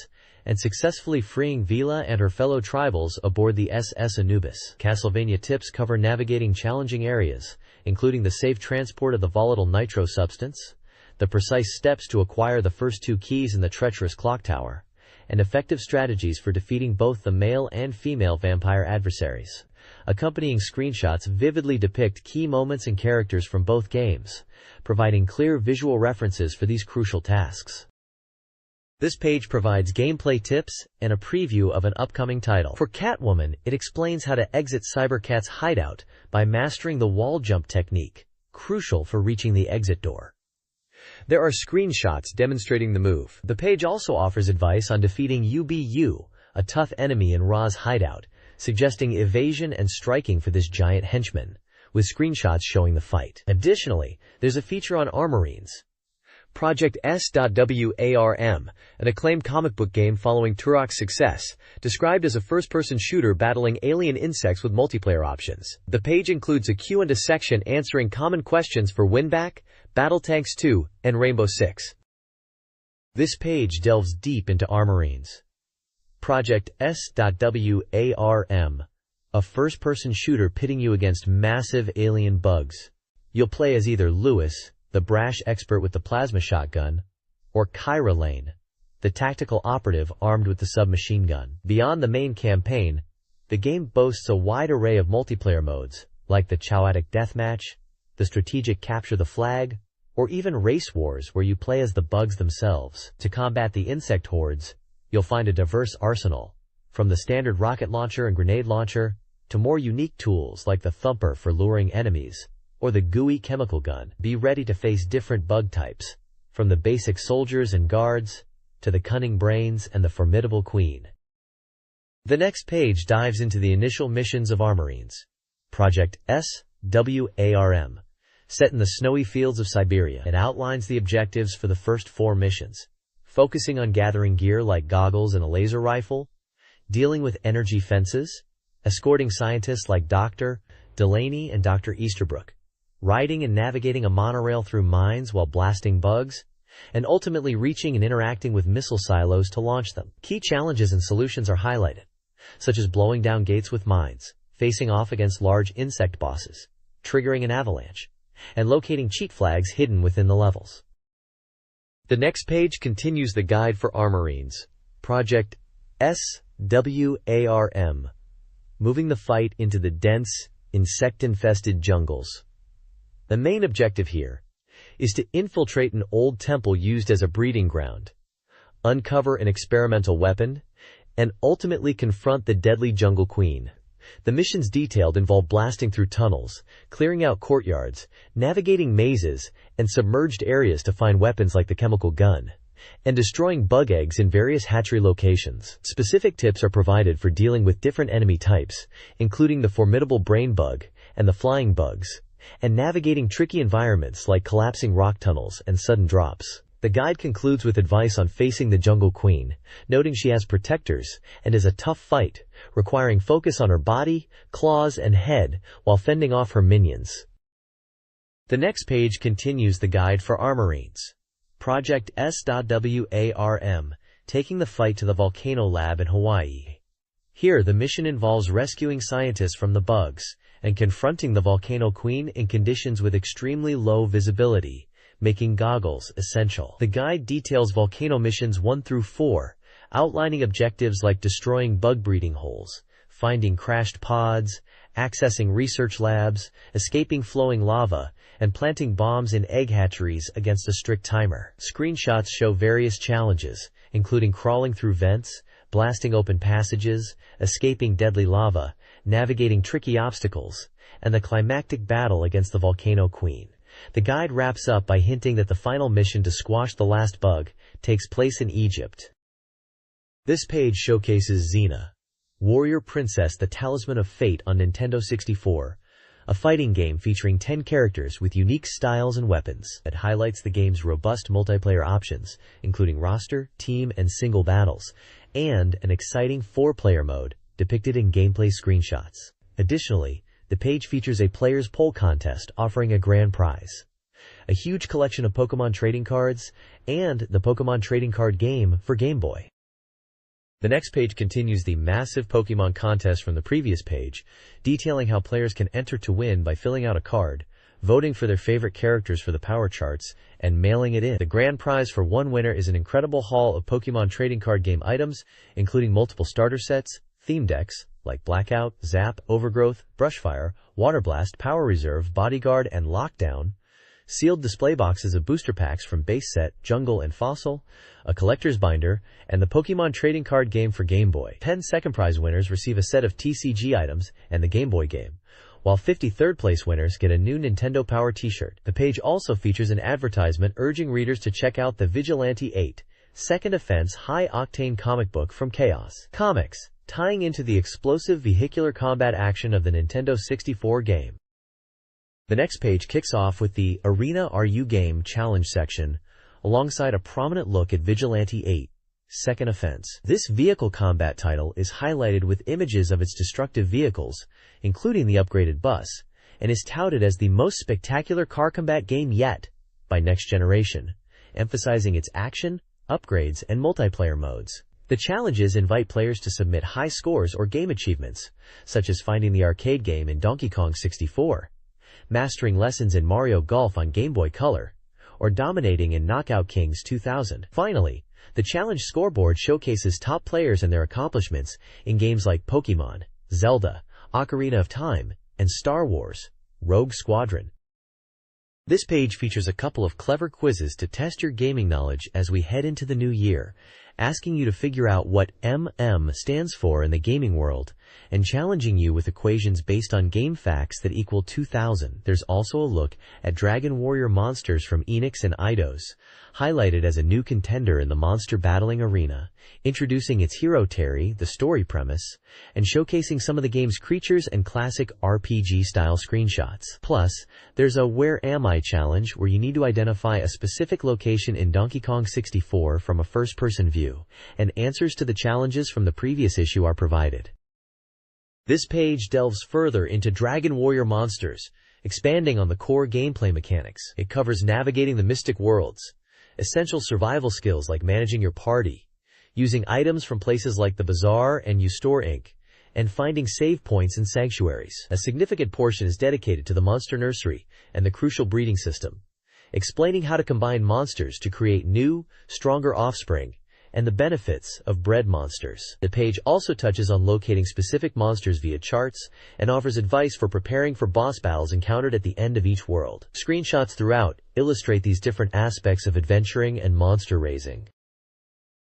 and successfully freeing Vila and her fellow tribals aboard the SS Anubis. Castlevania tips cover navigating challenging areas, including the safe transport of the volatile nitro substance, the precise steps to acquire the first 2 keys in the treacherous clock tower, and effective strategies for defeating both the male and female vampire adversaries. Accompanying screenshots vividly depict key moments and characters from both games, providing clear visual references for these crucial tasks. This page provides gameplay tips and a preview of an upcoming title. For Catwoman, it explains how to exit Cybercat's hideout by mastering the wall jump technique, crucial for reaching the exit door. There are screenshots demonstrating the move. The page also offers advice on defeating UBU, a tough enemy in Ra's hideout, suggesting evasion and striking for this giant henchman, with screenshots showing the fight. Additionally, there's a feature on Armorines. Project S.WARM, an acclaimed comic book game following Turok's success, described as a first-person shooter battling alien insects with multiplayer options. The page includes a Q&A section answering common questions for Winback, Battletanks 2, and Rainbow Six. This page delves deep into Armorines. Project S.WARM, a first-person shooter pitting you against massive alien bugs. You'll play as either Lewis, the brash expert with the plasma shotgun, or Kyra Lane, the tactical operative armed with the submachine gun. Beyond the main campaign, the game boasts a wide array of multiplayer modes, like the Chowatic Deathmatch, the strategic Capture the Flag, or even race wars where you play as the bugs themselves. To combat the insect hordes, you'll find a diverse arsenal, from the standard rocket launcher and grenade launcher to more unique tools like the thumper for luring enemies, or the gooey chemical gun. Be ready to face different bug types, from the basic soldiers and guards to the cunning brains and the formidable queen. The next page dives into the initial missions of Armorines. Project SWARM, set in the snowy fields of Siberia, and outlines the objectives for the first 4 missions, focusing on gathering gear like goggles and a laser rifle, dealing with energy fences, escorting scientists like Dr. Delaney and Dr. Easterbrook, riding and navigating a monorail through mines while blasting bugs, and ultimately reaching and interacting with missile silos to launch them. Key challenges and solutions are highlighted, such as blowing down gates with mines, facing off against large insect bosses, triggering an avalanche, and locating cheat flags hidden within the levels. The next page continues the guide for Armorines. Project SWARM, moving the fight into the dense, insect-infested jungles. The main objective here is to infiltrate an old temple used as a breeding ground, uncover an experimental weapon, and ultimately confront the deadly Jungle Queen. The missions detailed involve blasting through tunnels, clearing out courtyards, navigating mazes and submerged areas to find weapons like the chemical gun, and destroying bug eggs in various hatchery locations. Specific tips are provided for dealing with different enemy types, including the formidable brain bug and the flying bugs, and navigating tricky environments like collapsing rock tunnels and sudden drops. The guide concludes with advice on facing the Jungle Queen, noting she has protectors and is a tough fight, requiring focus on her body, claws, and head while fending off her minions. The next page continues the guide for Armorines. Project SWARM, taking the fight to the volcano lab in Hawaii. Here, the mission involves rescuing scientists from the bugs and confronting the Volcano Queen in conditions with extremely low visibility, making goggles essential. The guide details volcano missions 1 through 4, outlining objectives like destroying bug breeding holes, finding crashed pods, accessing research labs, escaping flowing lava, and planting bombs in egg hatcheries against a strict timer. Screenshots show various challenges, including crawling through vents, blasting open passages, escaping deadly lava, navigating tricky obstacles, and the climactic battle against the Volcano Queen. The guide wraps up by hinting that the final mission to squash the last bug takes place in Egypt. This page showcases Xena, Warrior Princess: The Talisman of Fate on Nintendo 64, a fighting game featuring 10 characters with unique styles and weapons. It highlights the game's robust multiplayer options, including roster, team, and single battles, and an exciting 4-player mode depicted in gameplay screenshots. Additionally, the page features a player's poll contest offering a grand prize, a huge collection of Pokemon trading cards, and the Pokemon trading card game for Game Boy. The next page continues the massive Pokemon contest from the previous page, detailing how players can enter to win by filling out a card, voting for their favorite characters for the power charts, and mailing it in. The grand prize for one winner is an incredible haul of Pokemon trading card game items, including multiple starter sets, theme decks like Blackout, Zap, Overgrowth, Brushfire, Water Blast, Power Reserve, Bodyguard, and Lockdown, sealed display boxes of booster packs from Base Set, Jungle, and Fossil, a collector's binder, and the Pokemon trading card game for Game Boy. 10 second prize winners receive a set of TCG items and the Game Boy game, while 50 third-place winners get a new Nintendo Power t-shirt. The page also features an advertisement urging readers to check out the Vigilante 8, Second Offense high-octane comic book from Chaos Comics, tying into the explosive vehicular combat action of the Nintendo 64 game. The next page kicks off with the Arena Are You Game Challenge section, alongside a prominent look at Vigilante 8, Second Offense. This vehicle combat title is highlighted with images of its destructive vehicles, including the upgraded bus, and is touted as the most spectacular car combat game yet by Next Generation, emphasizing its action, upgrades, and multiplayer modes. The challenges invite players to submit high scores or game achievements, such as finding the arcade game in Donkey Kong 64, mastering lessons in Mario Golf on Game Boy Color, or dominating in Knockout Kings 2000. Finally, the challenge scoreboard showcases top players and their accomplishments in games like Pokemon, Zelda, Ocarina of Time, and Star Wars: Rogue Squadron. This page features a couple of clever quizzes to test your gaming knowledge as we head into the new year, asking you to figure out what stands for in the gaming world, and challenging you with equations based on game facts that equal 2000. There's also a look at Dragon Warrior Monsters from Enix and Eidos, highlighted as a new contender in the monster battling arena, introducing its hero Terry, the story premise, and showcasing some of the game's creatures and classic RPG-style screenshots. Plus, there's a Where Am I challenge where you need to identify a specific location in Donkey Kong 64 from a first-person view, and answers to the challenges from the previous issue are provided. This page delves further into Dragon Warrior Monsters, expanding on the core gameplay mechanics. It covers navigating the Mystic Worlds, essential survival skills like managing your party, using items from places like the Bazaar and U-Store Inc., and finding save points in sanctuaries. A significant portion is dedicated to the monster nursery and the crucial breeding system, explaining how to combine monsters to create new, stronger offspring, and the benefits of bred monsters. The page also touches on locating specific monsters via charts and offers advice for preparing for boss battles encountered at the end of each world. Screenshots throughout illustrate these different aspects of adventuring and monster raising.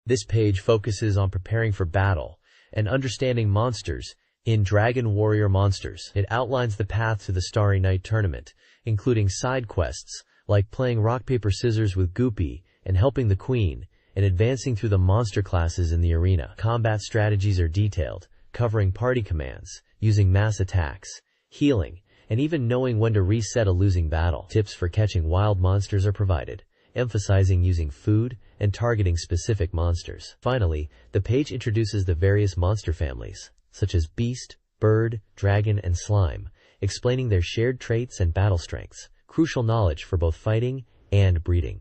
This page focuses on preparing for battle and understanding monsters in Dragon Warrior Monsters. It outlines the path to the Starry Night tournament, including side quests like playing rock paper scissors with Goopy and helping the Queen, and advancing through the monster classes in the arena. Combat strategies are detailed, covering party commands, using mass attacks, healing, and even knowing when to reset a losing battle. Tips for catching wild monsters are provided, emphasizing using food and targeting specific monsters. Finally, the page introduces the various monster families, such as Beast, Bird, Dragon, and Slime, explaining their shared traits and battle strengths, crucial knowledge for both fighting and breeding.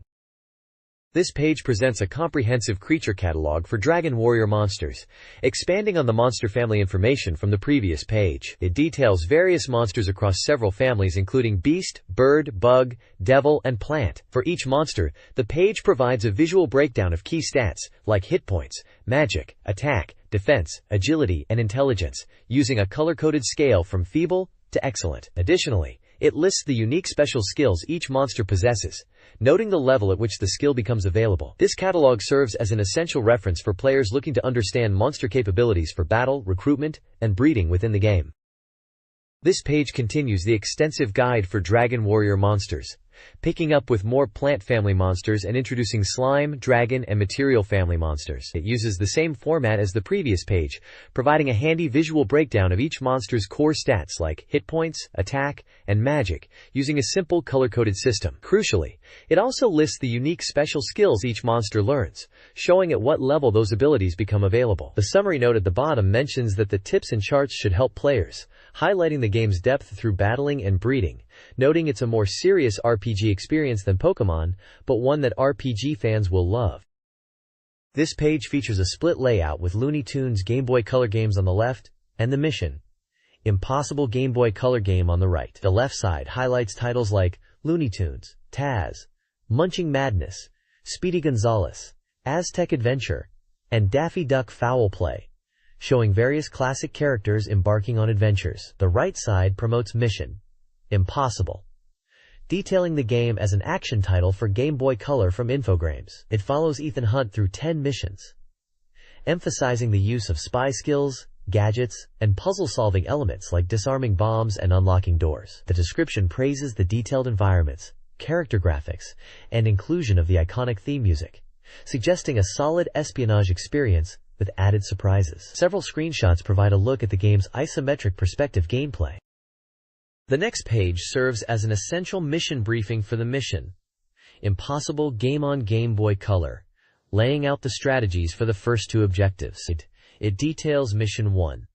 This page presents a comprehensive creature catalog for Dragon Warrior Monsters, expanding on the monster family information from the previous page. It details various monsters across several families including Beast, Bird, Bug, Devil, and Plant. For each monster, the page provides a visual breakdown of key stats like hit points, magic, attack, defense, agility, and intelligence, using a color-coded scale from feeble to excellent. Additionally, it lists the unique special skills each monster possesses, noting the level at which the skill becomes available. This catalog serves as an essential reference for players looking to understand monster capabilities for battle, recruitment, and breeding within the game. This page continues the extensive guide for Dragon Warrior Monsters, picking up with more plant family monsters and introducing slime, dragon, and material family monsters. It uses the same format as the previous page, providing a handy visual breakdown of each monster's core stats like hit points, attack, and magic, using a simple color-coded system. Crucially, it also lists the unique special skills each monster learns, showing at what level those abilities become available. The summary note at the bottom mentions that the tips and charts should help players, highlighting the game's depth through battling and breeding, noting it's a more serious RPG experience than Pokémon, but one that RPG fans will love. This page features a split layout with Looney Tunes Game Boy Color games on the left and the Mission Impossible Game Boy Color game on the right. The left side highlights titles like Looney Tunes, Taz, Munching Madness, Speedy Gonzales, Aztec Adventure, and Daffy Duck Foul Play, showing various classic characters embarking on adventures. The right side promotes Mission Impossible, detailing the game as an action title for Game Boy Color from Infogrames. It follows Ethan Hunt through 10 missions, emphasizing the use of spy skills, gadgets, and puzzle-solving elements like disarming bombs and unlocking doors. The description praises the detailed environments, character graphics, and inclusion of the iconic theme music, suggesting a solid espionage experience with added surprises. Several screenshots provide a look at the game's isometric perspective gameplay. The next page serves as an essential mission briefing for the Mission Impossible game on Game Boy Color, laying out the strategies for the first two objectives. It details Mission 1,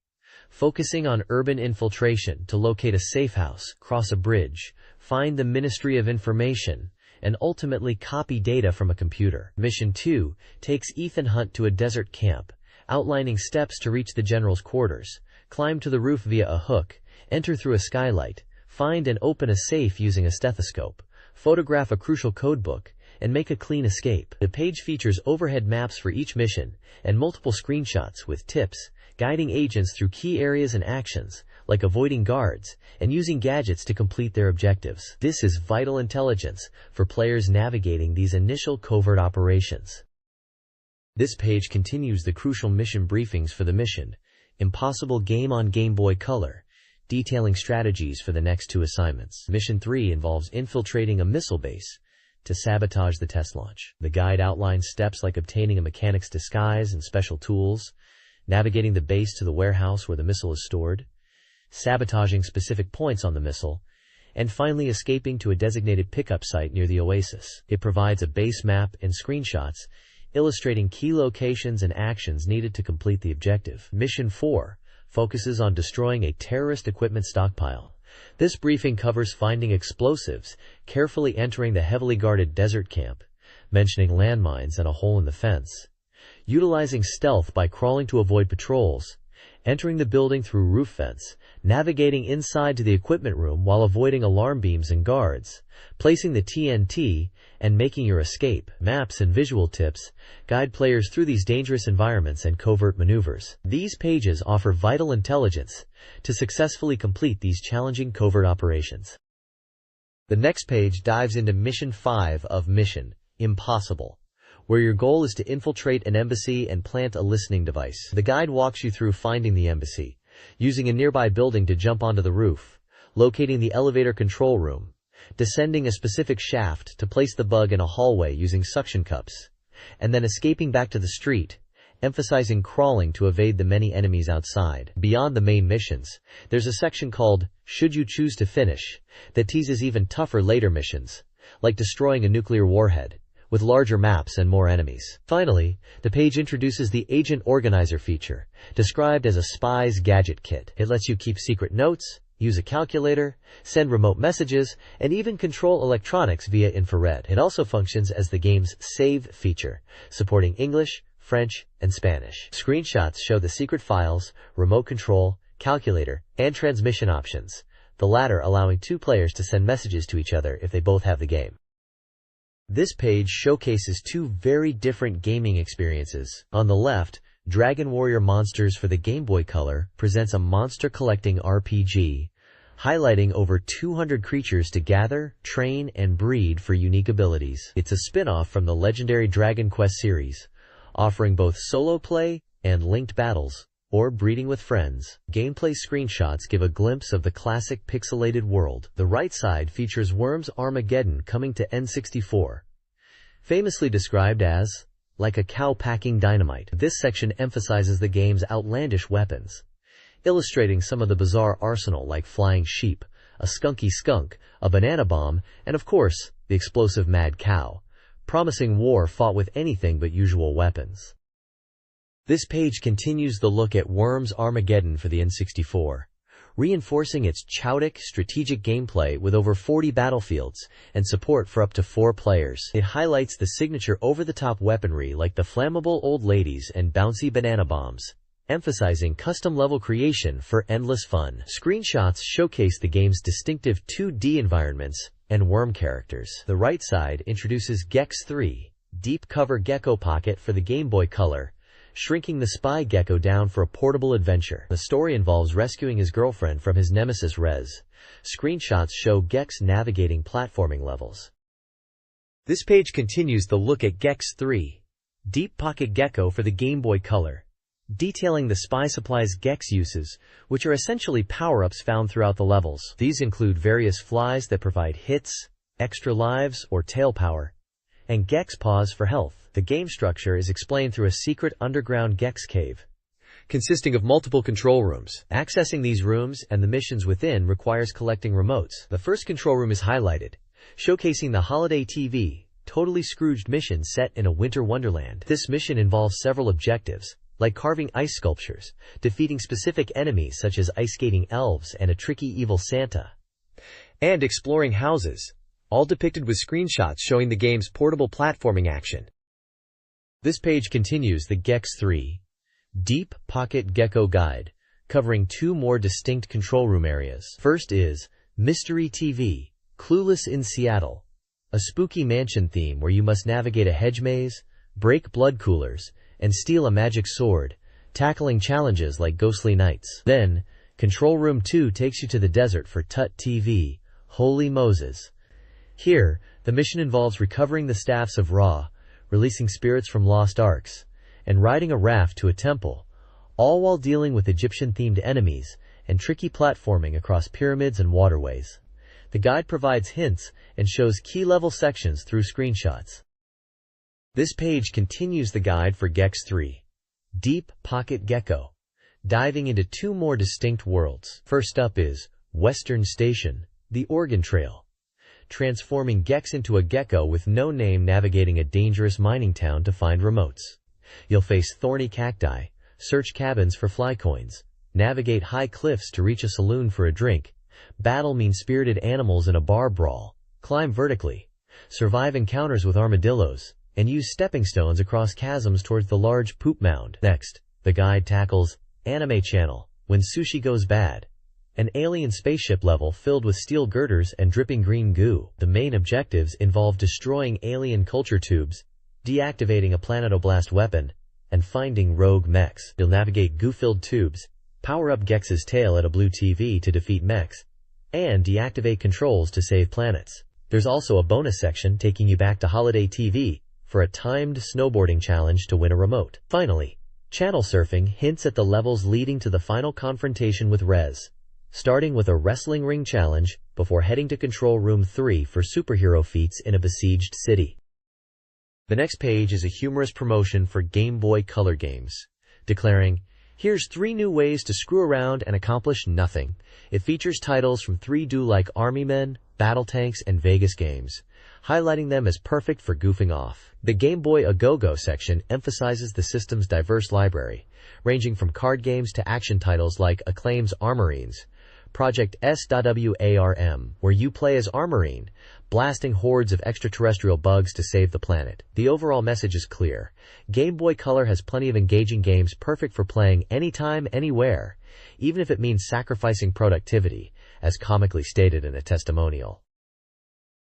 focusing on urban infiltration to locate a safe house, cross a bridge, find the Ministry of Information, and ultimately copy data from a computer. Mission 2 takes Ethan Hunt to a desert camp, outlining steps to reach the general's quarters, climb to the roof via a hook, enter through a skylight, find and open a safe using a stethoscope, photograph a crucial codebook, and make a clean escape. The page features overhead maps for each mission and multiple screenshots with tips, guiding agents through key areas and actions, like avoiding guards and using gadgets to complete their objectives. This is vital intelligence for players navigating these initial covert operations. This page continues the crucial mission briefings for the mission Impossible game on Game Boy Color, detailing strategies for the next 2 assignments. Mission 3 involves infiltrating a missile base to sabotage the test launch. The guide outlines steps like obtaining a mechanic's disguise and special tools, navigating the base to the warehouse where the missile is stored, sabotaging specific points on the missile, and finally escaping to a designated pickup site near the oasis. It provides a base map and screenshots illustrating key locations and actions needed to complete the objective. Mission 4 focuses on destroying a terrorist equipment stockpile. This briefing covers finding explosives, carefully entering the heavily guarded desert camp, mentioning landmines and a hole in the fence, utilizing stealth by crawling to avoid patrols, entering the building through roof vents, navigating inside to the equipment room while avoiding alarm beams and guards, placing the TNT, and making your escape. Maps and visual tips guide players through these dangerous environments and covert maneuvers. These pages offer vital intelligence to successfully complete these challenging covert operations. The next page dives into Mission 5 of Mission Impossible, where your goal is to infiltrate an embassy and plant a listening device. The guide walks you through finding the embassy, using a nearby building to jump onto the roof, locating the elevator control room, descending a specific shaft to place the bug in a hallway using suction cups, and then escaping back to the street, emphasizing crawling to evade the many enemies outside. Beyond the main missions, there's a section called Should You Choose to Finish that teases even tougher later missions, like destroying a nuclear warhead, with larger maps and more enemies. Finally, the page introduces the Agent Organizer feature, described as a spy's gadget kit. It lets you keep secret notes, use a calculator, send remote messages, and even control electronics via infrared. It also functions as the game's save feature, supporting English, French, and Spanish. Screenshots show the secret files, remote control, calculator, and transmission options, the latter allowing 2 players to send messages to each other if they both have the game. This page showcases 2 very different gaming experiences. On the left, Dragon Warrior Monsters for the Game Boy Color presents a monster-collecting RPG, highlighting over 200 creatures to gather, train, and breed for unique abilities. It's a spin-off from the legendary Dragon Quest series, offering both solo play and linked battles, or breeding with friends. Gameplay screenshots give a glimpse of the classic pixelated world. The right side features Worms Armageddon coming to N64, famously described as like a cow packing dynamite. This section emphasizes the game's outlandish weapons, illustrating some of the bizarre arsenal like flying sheep, a skunky skunk, a banana bomb, and of course, the explosive mad cow, promising war fought with anything but usual weapons. This page continues the look at Worms Armageddon for the N64, reinforcing its chaotic, strategic gameplay with over 40 battlefields and support for up to 4 players. It highlights the signature over-the-top weaponry like the flammable old ladies and bouncy banana bombs, emphasizing custom-level creation for endless fun. Screenshots showcase the game's distinctive 2D environments and worm characters. The right side introduces Gex 3, Deep Cover Gecko Pocket for the Game Boy Color, shrinking the spy gecko down for a portable adventure. The story involves rescuing his girlfriend from his nemesis Rez. Screenshots show Gex navigating platforming levels. This page continues the look at Gex 3, Deep Pocket Gecko for the Game Boy Color, detailing the spy supplies Gex uses, which are essentially power-ups found throughout the levels. These include various flies that provide hits, extra lives, or tail power, and Gex paws for health. The game structure is explained through a secret underground Gex cave, consisting of multiple control rooms. Accessing these rooms and the missions within requires collecting remotes. The first control room is highlighted, showcasing the Holiday TV, Totally Scrooged mission set in a winter wonderland. This mission involves several objectives, like carving ice sculptures, defeating specific enemies such as ice-skating elves and a tricky evil Santa, and exploring houses, all depicted with screenshots showing the game's portable platforming action. This page continues the Gex 3, Deep Pocket Gecko Guide, covering 2 more distinct control room areas. First is Mystery TV, Clueless in Seattle, a spooky mansion theme where you must navigate a hedge maze, break blood coolers, and steal a magic sword, tackling challenges like ghostly nights. Then, Control Room 2 takes you to the desert for Tut TV, Holy Moses. Here, the mission involves recovering the staffs of Ra, releasing spirits from lost arks, and riding a raft to a temple, all while dealing with Egyptian-themed enemies and tricky platforming across pyramids and waterways. The guide provides hints and shows key level sections through screenshots. This page continues the guide for Gex 3, Deep Pocket Gecko, diving into two more distinct worlds. First up is Western Station, the Oregon Trail, transforming Gex into a gecko with no name navigating a dangerous mining town to find remotes. You'll face thorny cacti, search cabins for fly coins, navigate high cliffs to reach a saloon for a drink, battle mean-spirited animals in a bar brawl, climb vertically, survive encounters with armadillos, and use stepping stones across chasms towards the large poop mound. Next, the guide tackles Anime Channel, When Sushi Goes Bad, an alien spaceship level filled with steel girders and dripping green goo. The main objectives involve destroying alien culture tubes, deactivating a planetoblast weapon, and finding rogue mechs. You'll navigate goo-filled tubes, power up Gex's tail at a blue TV to defeat mechs, and deactivate controls to save planets. There's also a bonus section taking you back to Holiday TV for a timed snowboarding challenge to win a remote. Finally, channel surfing hints at the levels leading to the final confrontation with Rez, starting with a wrestling ring challenge before heading to Control Room 3 for superhero feats in a besieged city. The next page is a humorous promotion for Game Boy Color games, declaring, "Here's 3 new ways to screw around and accomplish nothing." It features titles from 3 do-like Army Men, Battle Tanks, and Vegas games, highlighting them as perfect for goofing off. The Game Boy A-Go-Go section emphasizes the system's diverse library, ranging from card games to action titles like Acclaim's Armorines, Project S.WARM, where you play as Armorine, blasting hordes of extraterrestrial bugs to save the planet. The overall message is clear. Game Boy Color has plenty of engaging games perfect for playing anytime, anywhere, even if it means sacrificing productivity, as comically stated in a testimonial.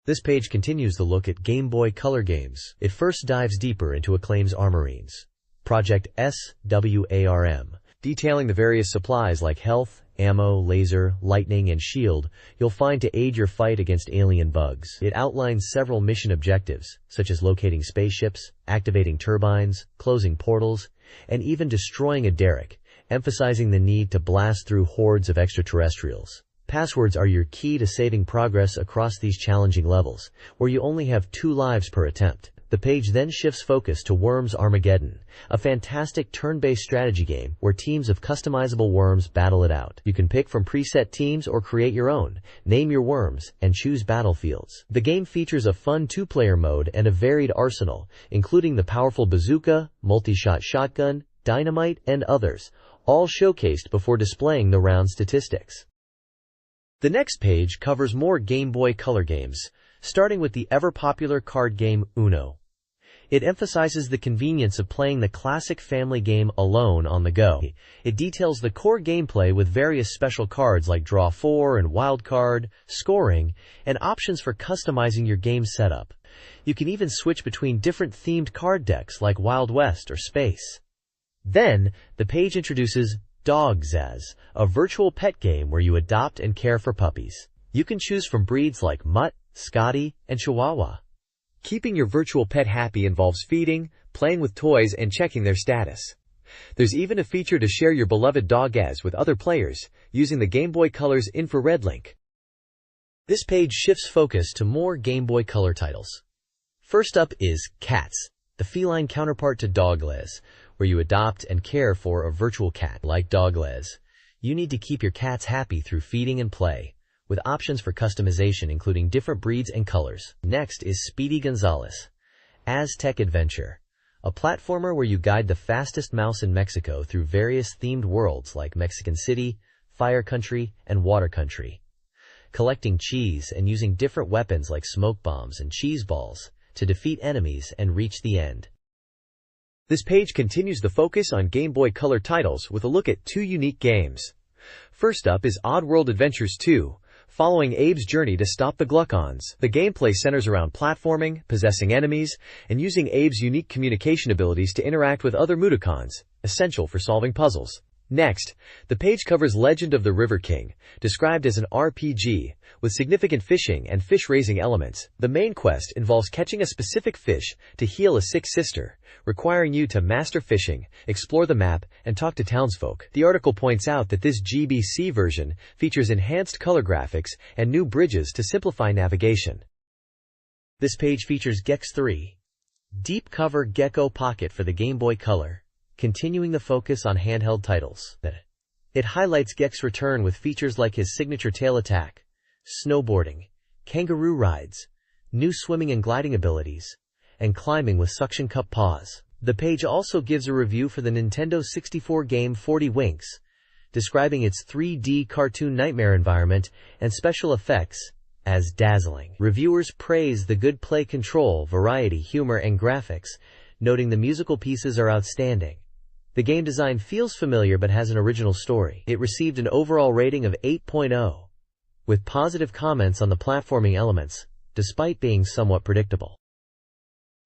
This page continues the look at Game Boy Color games. It first dives deeper into Acclaim's Armorines, Project SWARM, detailing the various supplies like health, ammo, laser, lightning, and shield you'll find to aid your fight against alien bugs. It outlines several mission objectives, such as locating spaceships, activating turbines, closing portals, and even destroying a derrick, emphasizing the need to blast through hordes of extraterrestrials. Passwords are your key to saving progress across these challenging levels, where you only have 2 lives per attempt. The page then shifts focus to Worms Armageddon, a fantastic turn-based strategy game where teams of customizable worms battle it out. You can pick from preset teams or create your own, name your worms, and choose battlefields. The game features a fun 2-player mode and a varied arsenal, including the powerful bazooka, multi-shot shotgun, dynamite, and others, all showcased before displaying the round statistics. The next page covers more Game Boy Color games, starting with the ever-popular card game Uno. It emphasizes the convenience of playing the classic family game alone on the go. It details the core gameplay with various special cards like Draw 4 and Wild Card, scoring, and options for customizing your game setup. You can even switch between different themed card decks like Wild West or Space. Then, the page introduces Dogzaz, a virtual pet game where you adopt and care for puppies. You can choose from breeds like Mutt, Scotty, and Chihuahua. Keeping your virtual pet happy involves feeding, playing with toys, and checking their status. There's even a feature to share your beloved Dogzaz with other players, using the Game Boy Color's infrared link. This page shifts focus to more Game Boy Color titles. First up is Cats, the feline counterpart to Dogzaz, where you adopt and care for a virtual cat. Like Dogzaz, you need to keep your cats happy through feeding and play, with options for customization including different breeds and colors. Next is Speedy Gonzales, Aztec Adventure, a platformer where you guide the fastest mouse in Mexico through various themed worlds like Mexican City, Fire Country, and Water Country, collecting cheese and using different weapons like smoke bombs and cheese balls to defeat enemies and reach the end. This page continues the focus on Game Boy Color titles with a look at 2 unique games. First up is Oddworld Adventures 2, following Abe's journey to stop the Gluckons. The gameplay centers around platforming, possessing enemies, and using Abe's unique communication abilities to interact with other Mudokons, essential for solving puzzles. Next, the page covers Legend of the River King, described as an RPG, with significant fishing and fish-raising elements. The main quest involves catching a specific fish to heal a sick sister, requiring you to master fishing, explore the map, and talk to townsfolk. The article points out that this GBC version features enhanced color graphics and new bridges to simplify navigation. This page features Gex 3, Deep Cover Gecko Pocket for the Game Boy Color, continuing the focus on handheld titles. It highlights Gek's return with features like his signature tail attack, snowboarding, kangaroo rides, new swimming and gliding abilities, and climbing with suction cup paws. The page also gives a review for the Nintendo 64 game 40 Winks, describing its 3D cartoon nightmare environment and special effects as dazzling. Reviewers praise the good play control, variety, humor, and graphics, noting the musical pieces are outstanding. The game design feels familiar but has an original story. It received an overall rating of 8.0, with positive comments on the platforming elements, despite being somewhat predictable.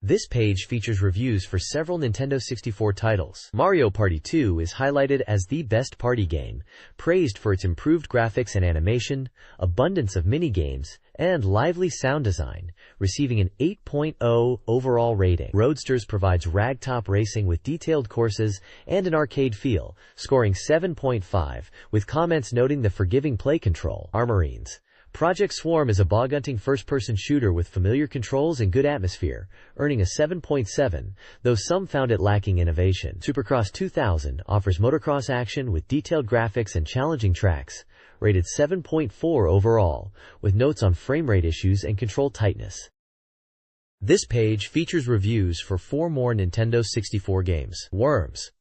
This page features reviews for several Nintendo 64 titles. Mario Party 2 is highlighted as the best party game, praised for its improved graphics and animation, abundance of mini-games, and lively sound design, receiving an 8.0 overall rating. Roadsters provides ragtop racing with detailed courses and an arcade feel, scoring 7.5, with comments noting the forgiving play control. Armorines Project Swarm is a bog-hunting first-person shooter with familiar controls and good atmosphere, earning a 7.7, though some found it lacking innovation. Supercross 2000 offers motocross action with detailed graphics and challenging tracks, rated 7.4 overall, with notes on frame rate issues and control tightness. This page features reviews for 4 more Nintendo 64 games. Worms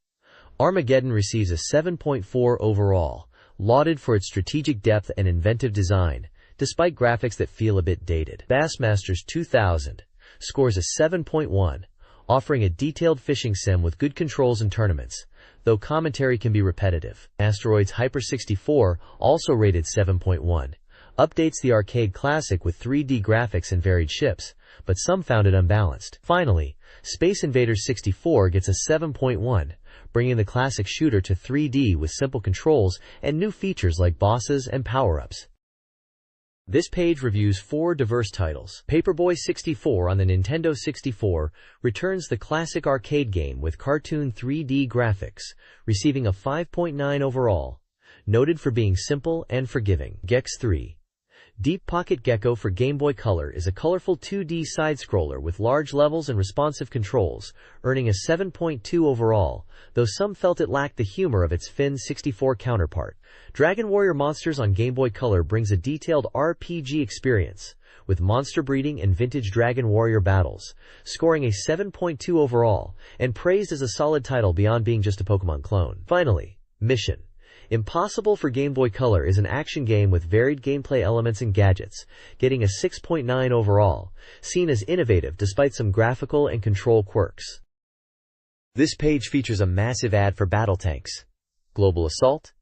Armageddon receives a 7.4 overall, lauded for its strategic depth and inventive design, despite graphics that feel a bit dated. Bassmasters 2000 scores a 7.1, offering a detailed fishing sim with good controls and tournaments, though commentary can be repetitive. Asteroids Hyper 64, also rated 7.1, updates the arcade classic with 3D graphics and varied ships, but some found it unbalanced. Finally, Space Invaders 64 gets a 7.1, bringing the classic shooter to 3D with simple controls and new features like bosses and power-ups. This page reviews 4 diverse titles. Paperboy 64 on the Nintendo 64 returns the classic arcade game with cartoon 3D graphics, receiving a 5.9 overall, noted for being simple and forgiving. Gex 3 Deep Pocket Gecko for Game Boy Color is a colorful 2D side-scroller with large levels and responsive controls, earning a 7.2 overall, though some felt it lacked the humor of its Fin 64 counterpart. Dragon Warrior Monsters on Game Boy Color brings a detailed RPG experience, with monster breeding and vintage Dragon Warrior battles, scoring a 7.2 overall, and praised as a solid title beyond being just a Pokemon clone. Finally, Mission Impossible for Game Boy Color is an action game with varied gameplay elements and gadgets, getting a 6.9 overall, seen as innovative despite some graphical and control quirks. This page features a massive ad for battle tanks. Global Assault,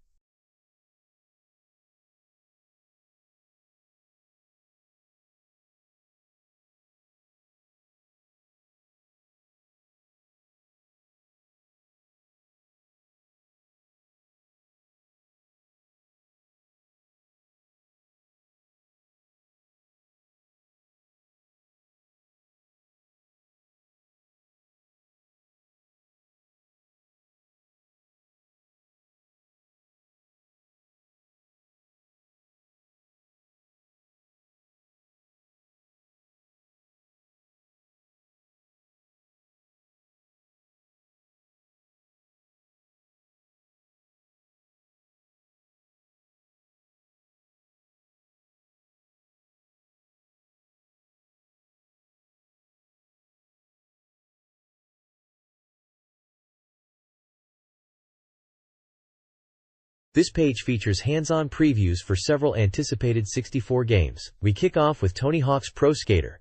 This page features hands-on previews for several anticipated 64 games. We kick off with Tony Hawk's Pro Skater,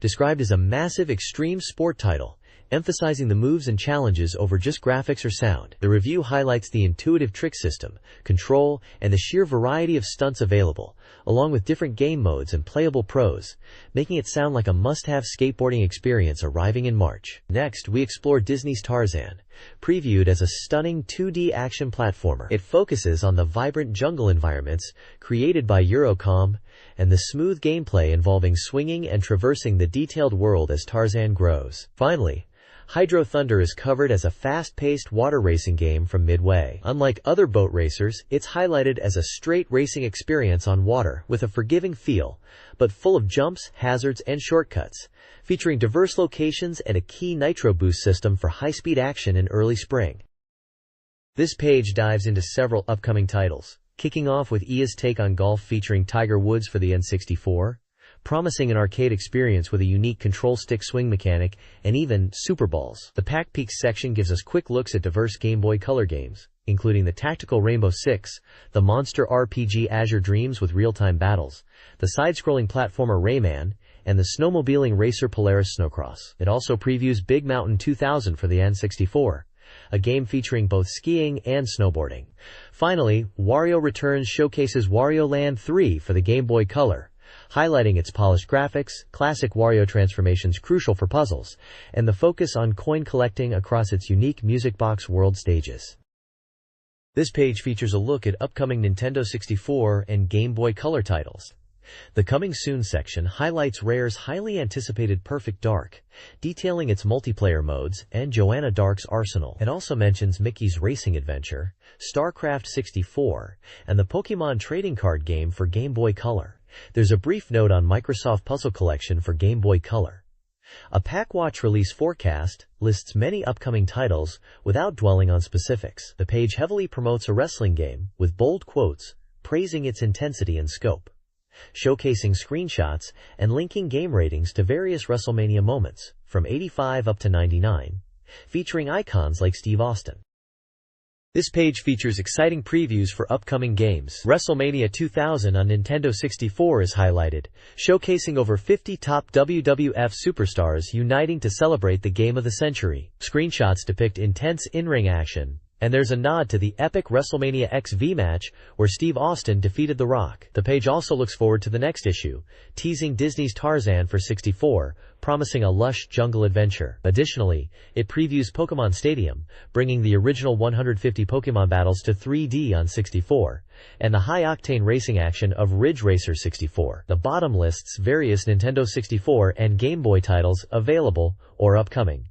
described as a massive extreme sport title, emphasizing the moves and challenges over just graphics or sound. The review highlights the intuitive trick system, control, and the sheer variety of stunts available, along with different game modes and playable pros, making it sound like a must-have skateboarding experience arriving in March. Next, we explore Disney's Tarzan, Previewed as a stunning 2D action platformer, it focuses on the vibrant jungle environments created by Eurocom and the smooth gameplay involving swinging and traversing the detailed world as Tarzan grows. Finally, Hydro Thunder is covered as a fast-paced water racing game from Midway. Unlike other boat racers, it's highlighted as a straight racing experience on water with a forgiving feel, but full of jumps, hazards, and shortcuts, featuring diverse locations and a key nitro boost system for high-speed action in early spring. This page dives into several upcoming titles, kicking off with EA's take on golf featuring Tiger Woods for the N64, promising an arcade experience with a unique control stick swing mechanic, and even Super Balls. The Pack Peaks section gives us quick looks at diverse Game Boy Color games, including the tactical Rainbow Six, the monster RPG Azure Dreams with real-time battles, the side-scrolling platformer Rayman, and the snowmobiling racer Polaris Snowcross. It also previews Big Mountain 2000 for the N64, a game featuring both skiing and snowboarding. Finally, Wario Returns showcases Wario Land 3 for the Game Boy Color, highlighting its polished graphics, classic Wario transformations crucial for puzzles, and the focus on coin collecting across its unique Music Box World stages. This page features a look at upcoming Nintendo 64 and Game Boy Color titles. The Coming Soon section highlights Rare's highly anticipated Perfect Dark, detailing its multiplayer modes, and Joanna Dark's arsenal. It also mentions Mickey's Racing Adventure, StarCraft 64, and the Pokémon trading card game for Game Boy Color. There's a brief note on Microsoft Puzzle Collection for Game Boy Color. A PackWatch release forecast lists many upcoming titles without dwelling on specifics. The page heavily promotes a wrestling game, with bold quotes, praising its intensity and scope, showcasing screenshots and linking game ratings to various WrestleMania moments, from 85 up to 99, featuring icons like Steve Austin. This page features exciting previews for upcoming games. WrestleMania 2000 on Nintendo 64 is highlighted, showcasing over 50 top WWF superstars uniting to celebrate the game of the century. Screenshots depict intense in-ring action, and there's a nod to the epic WrestleMania XV match where Steve Austin defeated The Rock. The page also looks forward to the next issue, teasing Disney's Tarzan for 64, promising a lush jungle adventure. Additionally, it previews Pokémon Stadium, bringing the original 150 Pokémon battles to 3D on 64, and the high-octane racing action of Ridge Racer 64. The bottom lists various Nintendo 64 and Game Boy titles available or upcoming.